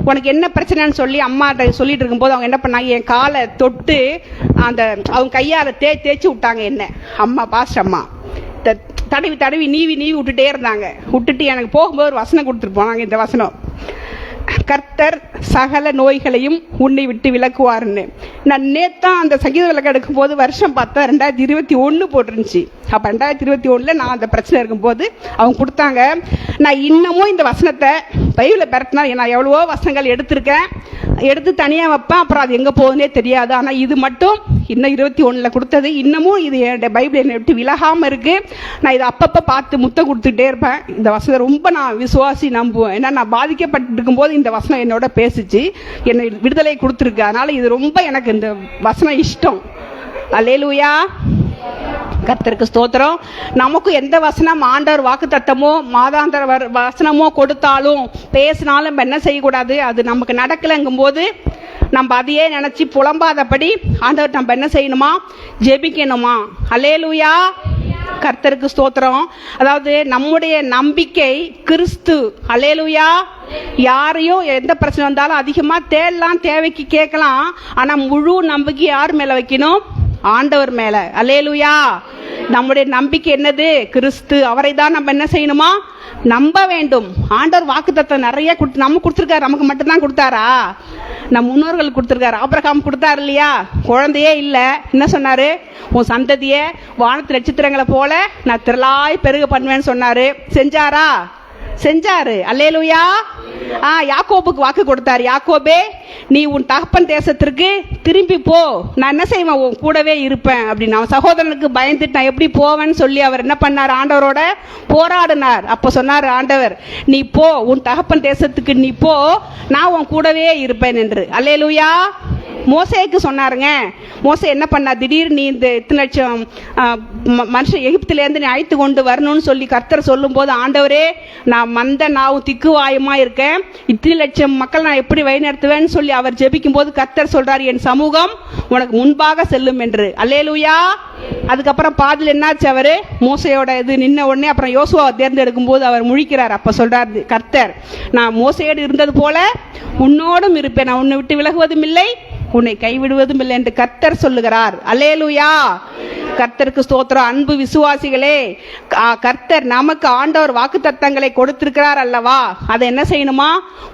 S4: உனக்கு என்ன பிரச்சனைன்னு சொல்லி அம்மாட்ட சொல்லிட்டு இருக்கும்போது அவங்க என்ன பண்ணாங்க, என் காலை தொட்டு அந்த அவங்க கையால் தேய்ச்சி விட்டாங்க என்ன, அம்மா பாஸ்டம்மா தடவி நீவி விட்டுட்டே இருந்தாங்க. விட்டுட்டு எனக்கு போகும்போது ஒரு வசனம் கொடுத்துட்டு போனாங்க, இந்த வசனம், கர்த்தர் சகல நோய்களையும் உன்னை விட்டு விலக்குவார்னு. நான் நேத்தான் அந்த சங்கீத விளக்கு எடுக்கும் போது வருஷம் பார்த்தா 2021 போட்டுருந்துச்சு. அப்போ 2021 நான் அந்த பிரச்சனை இருக்கும்போது அவங்க கொடுத்தாங்க. நான் இன்னமும் இந்த வசனத்தை பைபிளை பெறட்டினா, நான் எவ்வளவோ வசனங்கள் எடுத்திருக்கேன், எடுத்து தனியாக வைப்பேன், அப்புறம் அது எங்கே போகுதுன்னே தெரியாது. ஆனால் இது மட்டும் இன்னும் 21 கொடுத்தது, இன்னமும் இது என்னுடைய பைபிள் என்னை விட்டு விலகாமல் இருக்குது. நான் இதை அப்பப்போ பார்த்து முத்தம் கொடுத்துட்டே இருப்பேன். இந்த வசனம் ரொம்ப நான் விசுவாசி நம்புவேன். ஏன்னா நான் பாதிக்கப்பட்டு இருக்கும்போது இந்த வசனம் என்னோட பேசிச்சு, என்னை விடுதலை கொடுத்துருக்கு. அதனால் இது ரொம்ப எனக்கு இந்த வசனம் இஷ்டம். அல்லேலூயா, கர்த்தருக்கு ஸ்தோத்திரம். நமக்கு எந்த வசனம் ஆண்டவர் வாக்கு தத்தமோ மாதாந்திர வசனமோ கொடுத்தாலும் பேசினாலும் நம்ம என்ன செய்யக்கூடாது, அது நமக்கு நடக்கலைங்கும் போது நம்ம அதையே நினச்சி புலம்பாதபடி ஆண்டவர் நம்ம என்ன செய்யணுமா, ஜெபிக்கணுமா. அல்லேலூயா, கர்த்தருக்கு ஸ்தோத்திரம். அதாவது நம்முடைய நம்பிக்கை கிறிஸ்து. அல்லேலூயா, யாரையும் எந்த பிரச்சனை வந்தாலும் அதிகமாக தேடலாம், தேவைக்கு கேட்கலாம். ஆனால் முழு நம்பிக்கை யார் மேலே வைக்கணும், ஆண்டவர் மேல. அல்லேலூயா, நம்முடைய நம்பிக்கை என்னது, கிறிஸ்து. அவரை தான் நம்ம என்ன செய்யணுமா, நம்ப வேண்டும். ஆண்டவர் வாக்குத்தத்தம் நிறைய நம்ம கொடுத்துருக்காரு. நமக்கு மட்டும்தான் கொடுத்தாரா, நம் முன்னோர்கள் கொடுத்துருக்காரு. ஆபிரகாம் கொடுத்தாரு இல்லையா, குழந்தையே இல்லை, என்ன சொன்னாரு, உன் சந்ததியை வானத்து நட்சத்திரங்களை போல நான் திரளாய் பெருக பண்ணுவேன்னு சொன்னாரு. செஞ்சாரா, செஞ்சாரு. அல்லேலூயா. யாக்கோபுக்கு வாக்கு கொடுத்தாரு, யாக்கோபே நீ உன் தகப்பன் தேசத்திற்கு திரும்பி போ, நான் என்ன செய்வேன், உன் கூடவே இருப்பேன் அப்படின்னு. அவன் சகோதரனுக்கு பயந்துட்டு நான் எப்படி போவேன்னு சொல்லி அவர் என்ன பண்ணார், ஆண்டவரோட போராடினார். அப்போ சொன்னார் ஆண்டவர், நீ போ, உன் தகப்பன் தேசத்துக்கு நீ போ, நான் உன் கூடவே இருப்பேன் என்று. அல்லேலூயா. மோசேக்கு சொன்னாருங்க. மோசே என்ன பண்ணா, திடீர்னு நீ இந்த இத்தனை லட்சம் மனுஷன் எகிப்திலேருந்து நீ அழைத்து கொண்டு வரணும்னு சொல்லி கர்த்தர் சொல்லும் போது, ஆண்டவரே நான் மந்த நாவும் திக்கு வாயுமா இருக்கேன், இத்தனை லட்சம் மக்கள் நான் எப்படி வழிநடத்துவேன்னு சொல்லி அவர் ஜெபிக்கும் போது கர்த்தர் சொல்றாரு, என் சமூகம் உனக்கு முன்பாக செல்லும் என்று. அல்லேலூயா. அதுக்கப்புறம் பாதில் என்னாச்சு, அவரு மோசையோட இது நின்ன உடனே அப்புறம் யோசுவாவை தேர்ந்தெடுக்கும் போது அவர் முழிக்கிறார். அப்ப சொல்றாரு கர்த்தர், நான் மோசையோடு இருந்தது போல உன்னோடும் இருப்பேன், நான் உன்னை விட்டு விலகுவதும் இல்லை, உன்னை கைவிடுவதும் இல்லை என்று கர்த்தர் சொல்லுகிறார். அல்லேலூயா, கர்த்தருக்கு ஸ்தோத்திரம். அன்பு விசுவாசிகளே, கர்த்தர் நமக்கு ஆண்டவர் வாக்கு தத்தங்களை கொடுத்திருக்கிறார் அல்லவா, அதை என்ன செய்யணுமா,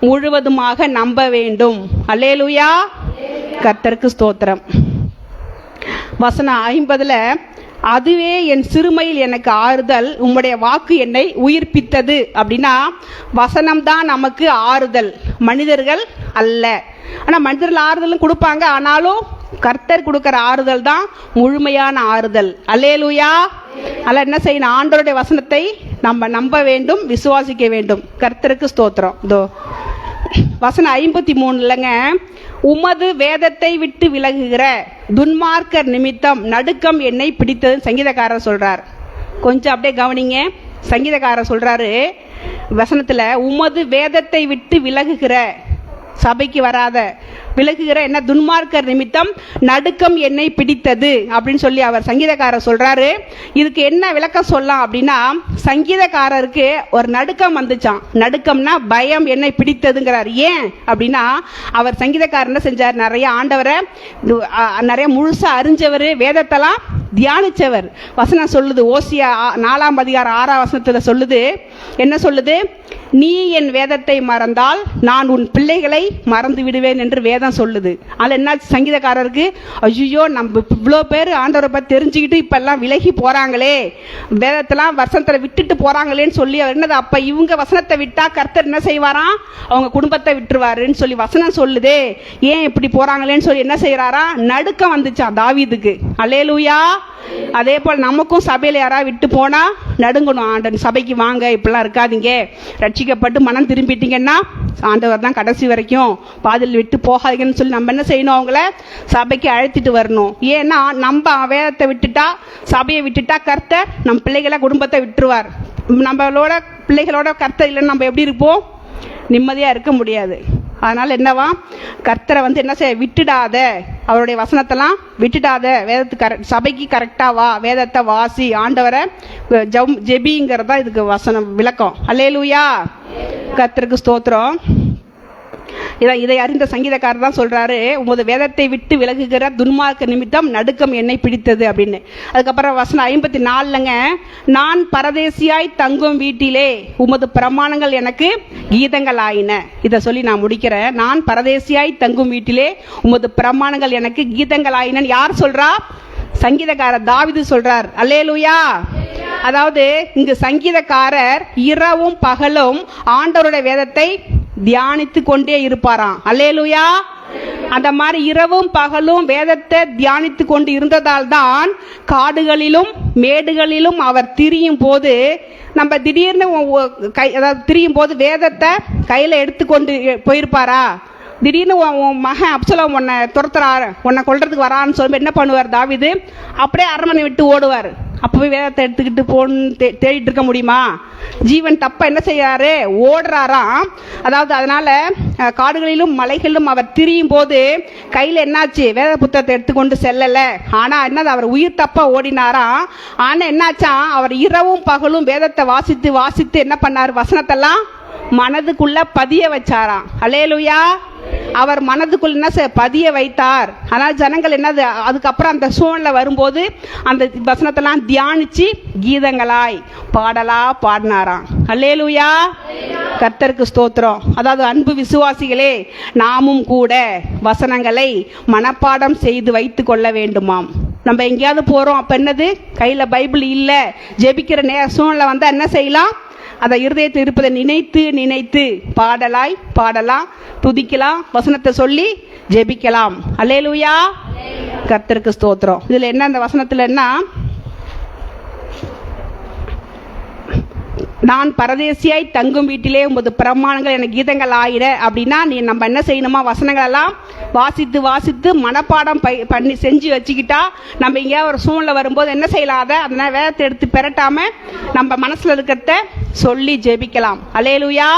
S4: முழுவதுமாக நம்ப வேண்டும். அல்லேலூயா, கர்த்தருக்கு ஸ்தோத்திரம். வசனம் 50 அதுவே என் சிறுமையில் எனக்கு ஆறுதல், உம்முடைய வாக்கு என்னை உயிர்ப்பித்தது. அப்படின்னா வசனம் தான் நமக்கு ஆறுதல், மனிதர்கள் அல்ல. ஆனால் மனிதர்கள் ஆறுதலும் கொடுப்பாங்க, ஆனாலும் கர்த்தர் கொடுக்கிற ஆறுதல் தான் முழுமையான ஆறுதல். அல்லேலூயா. அல்ல என்ன செய்யணும், ஆண்டவருடைய வசனத்தை நம்ம நம்ப வேண்டும், விசுவாசிக்க வேண்டும். கர்த்தருக்கு ஸ்தோத்திரம். இதோ வசனம் 53 உமது வேதத்தை விட்டு விலகுகிற துன்மார்க்கர் நிமித்தம் நடுக்கம் என்னை பிடித்தது சங்கீதக்காரர் சொல்றார். கொஞ்சம் அப்படியே கவனிங்க. சங்கீதக்காரர் சொல்றாரு வசனத்துல, உமது வேதத்தை விட்டு விலகுகிற, சபைக்கு வராத விலகுகிற என்ன, துன்மார்க்கர் நிமித்தம் நடுக்கம் என்னை பிடித்தது அப்படின்னு சொல்லி அவர் சங்கீதக்காரர் சொல்றாரு. இதுக்கு என்ன விளக்கம் சொல்லலாம் அப்படின்னா, சங்கீதக்காரருக்கு ஒரு நடுக்கம் வந்துச்சான். நடுக்கம்னா பயம் என்னை பிடித்ததுங்கிறார். ஏன் அப்படின்னா அவர் சங்கீதக்காரர் என்ன செஞ்சார், நிறைய ஆண்டவரை நிறைய முழுசா அறிஞ்சவர், வேதத்தெல்லாம் தியானிச்சவர். வசனம் சொல்லுது, ஓசியா 4 அதிகாரம் 6 வசனத்துல சொல்லுது, என்ன சொல்லுது, நீ என் வேதத்தை மறந்தால் நான் உன் பிள்ளைகளை மறந்து விடுவேன் என்று வேதம் சொல்லுது. அதில் என்ன சங்கீதக்காரருக்கு, ஐயோ நம்ம இவ்வளோ பேர் ஆண்டவரை பற்றி தெரிஞ்சுக்கிட்டு இப்பெல்லாம் விலகி போறாங்களே, வேதத்தெல்லாம் வசனத்தை விட்டுட்டு போறாங்களேன்னு சொல்லி அவர் என்னது, அப்ப இவங்க வசனத்தை விட்டா கர்த்தர் என்ன செய்வாராம், அவங்க குடும்பத்தை விட்டுருவாருன்னு சொல்லி வசனம் சொல்லுதே, ஏன் இப்படி போறாங்களேன்னு சொல்லி என்ன செய்யறாரா, நடுக்கம் வந்துச்சான் தாவீதுக்கு. அல்லேலூயா. அதே போல் நமக்கும் சபையில் யாராவது விட்டு போனா நடுங்கணும். ஆண்டவன் சபைக்கு வாங்க, இப்பெல்லாம் இருக்காதீங்க, ரட்சிக்கப்பட்டு மனம் திரும்பிட்டீங்கன்னா ஆண்டவர் தான் கடைசி வரைக்கும், பாதில் விட்டு போகாதீங்கன்னு சொல்லி நம்ம என்ன செய்யணும், அவங்கள சபைக்கு அழைத்துட்டு வரணும். ஏன்னா நம்ம வேதத்தை விட்டுட்டா, சபையை விட்டுட்டா கர்த்தர் நம் பிள்ளைகளை குடும்பத்தை விட்டுருவார். நம்மளோட பிள்ளைகளோட கர்த்தர் இல்லைன்னு நம்ம எப்படி இருப்போம், நிம்மதியா இருக்க முடியாது. அதனால என்னவா, கர்த்தரை என்ன செய்ய விட்டுடாத, அவருடைய வசனத்தெல்லாம் விட்டுடாத, வேதத்துக்கு சபைக்கு கரெக்டா வா, வேதத்தை வாசி, ஆண்டவரை ஜெபிங்கிறதா இதுக்கு வசனம் விளக்கம். அல்லேலூயா, கர்த்தருக்கு ஸ்தோத்திரம். இதை அறிந்த சங்கீதக்காரர் தான் சொல்றாரு, உமது வேதத்தை விட்டு விலகுகிற துன்மார்க்க நிமித்தம் நடுக்கம் என்னை பிடித்தது அப்படின்னு. அதுக்கப்புறம் வசனம் 54 நான் பரதேசியாய் தங்கும் வீட்டிலே உமது பிரமாணங்கள் எனக்கு கீதங்கள் ஆயின. இதை சொல்லி நான் முடிக்கிறேன். நான் பரதேசியாய் தங்கும் வீட்டிலே உமது பிரமாணங்கள் எனக்கு கீதங்கள் ஆயின. யார் சொல்றா, சங்கீதக்காரர் தாவீது சொல்றார். அல்லேலூயா. அதாவது இங்கு சங்கீதக்காரர் இரவும் பகலும் ஆண்டவருடைய வேதத்தை தியானித்து கொண்டே இருப்பாராம். அல்லேலூயா. அந்த மாதிரி இரவும் பகலும் வேதத்தை தியானித்து கொண்டு இருந்ததால் தான் காடுகளிலும் மேடுகளிலும் அவர் திரியும் போது நம்ம திடீர்னு அதாவது திரியும் போது வேதத்தை கையில் எடுத்துக்கொண்டு போயிருப்பாரா? திடீர்னு உன் மகன் அப்சலோம் உன்னை துரத்துறாரு, உன்னை கொல்றதுக்கு வரான்னு சொல்லி என்ன பண்ணுவார் தாவீது? அப்படியே அரண்மனை விட்டு ஓடுவார். அப்பவே வேதத்தை எடுத்துக்கிட்டு தேடிட்டு இருக்க முடியுமா? ஜீவன் தப்ப என்ன செய்யறாரு? ஓடுறாராம். அதாவது அதனால காடுகளிலும் மலைகளிலும் அவர் திரியும் போது கையில என்னாச்சு? வேத புத்தகத்தை எடுத்துக்கொண்டு செல்லல. ஆனா என்னது? அவர் உயிர் தப்ப ஓடினாராம். ஆனா என்னாச்சா? அவர் இரவும் பகலும் வேதத்தை வாசித்து வாசித்து என்ன பண்ணாரு? வசனத்தெல்லாம் மனதுக்குள்ள பதிய வச்சாராம். அல்லேலூயா. அவர் மனதுக்குள் என்ன பதிய வைத்தார். ஆனால் ஜனங்கள் என்னது? அதுக்கப்புறம் அந்த சூழ்நிலை வரும்போது அந்த வசனத்தெல்லாம் தியானிச்சு கீதங்களாய் பாடலா பாடினாராம். அல்லேலூயா. கர்த்தருக்கு ஸ்தோத்திரம். அதாவது அன்பு விசுவாசிகளே, நாமும் கூட வசனங்களை மனப்பாடம் செய்து வைத்து கொள்ள வேண்டுமாம். நம்ம எங்கேயாவது போறோம், அப்ப என்னது? கையில பைபிள் இல்ல, ஜெபிக்கிற சூழ்நிலை வந்தா என்ன செய்யலாம்? அதை இருதயத்தில் இருப்பதை நினைத்து நினைத்து பாடலாய் பாடலாம், துதிக்கலாம், வசனத்தை சொல்லி ஜெபிக்கலாம். அல்லேலூயா. கர்த்தருக்கு ஸ்தோத்திரம். இதுல என்ன அந்த வசனத்துல என்ன? நான் பரதேசியாய் தங்கும் வீட்டிலே உமது பிரமாணங்கள் எனக்கு கீதங்கள் ஆயிட அப்படின்னா நம்ம என்ன செய்யணுமா? வசனங்கள் எல்லாம் வாசித்து வாசித்து மனப்பாடம் பண்ணி செஞ்சு வச்சுக்கிட்டா நம்ம எங்கேயாவது ஒரு சூழ்நிலை வரும்போது என்ன செய்யலாம்? அதனால வேதத்தை எடுத்து பெறட்டாம நம்ம மனசுல இருக்கிறத சொல்லி ஜெபிக்கலாம். அல்லேலூயா.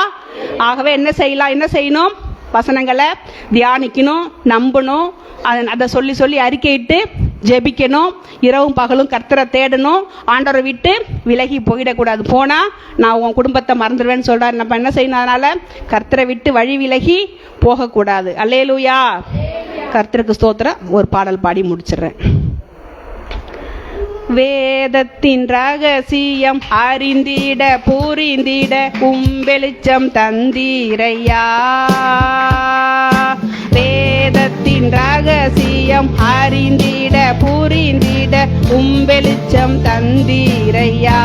S4: ஆகவே என்ன செய்யலாம்? என்ன செய்யணும்? வசனங்களை தியானிக்கணும், நம்பணும், அதை சொல்லி சொல்லி அறிக்கையிட்டு ஜெபிக்கணும். இரவும் பகலும் கர்த்தரை தேடணும். ஆண்டவரை விட்டு விலகி போயிடக்கூடாது. போனா நான் உன் குடும்பத்தை மறந்துடுவேன்னு சொல்றாரு. நம்ம என்ன செய்யணும்? அதனால கர்த்தரை விட்டு வழி விலகி போகக்கூடாது. அல்லேலூயா. கர்த்தருக்கு ஸ்தோத்திரம். ஒரு பாடல் பாடி முடிச்சிடுறேன். வேதத்தின் ரகசியம் அறிந்திட புரிந்திட வெளிச்சம் தந்தீரையா. வேதத்தின் ரகசியம் அறிந்திட புரிந்திட வெளிச்சம் தந்தீரையா.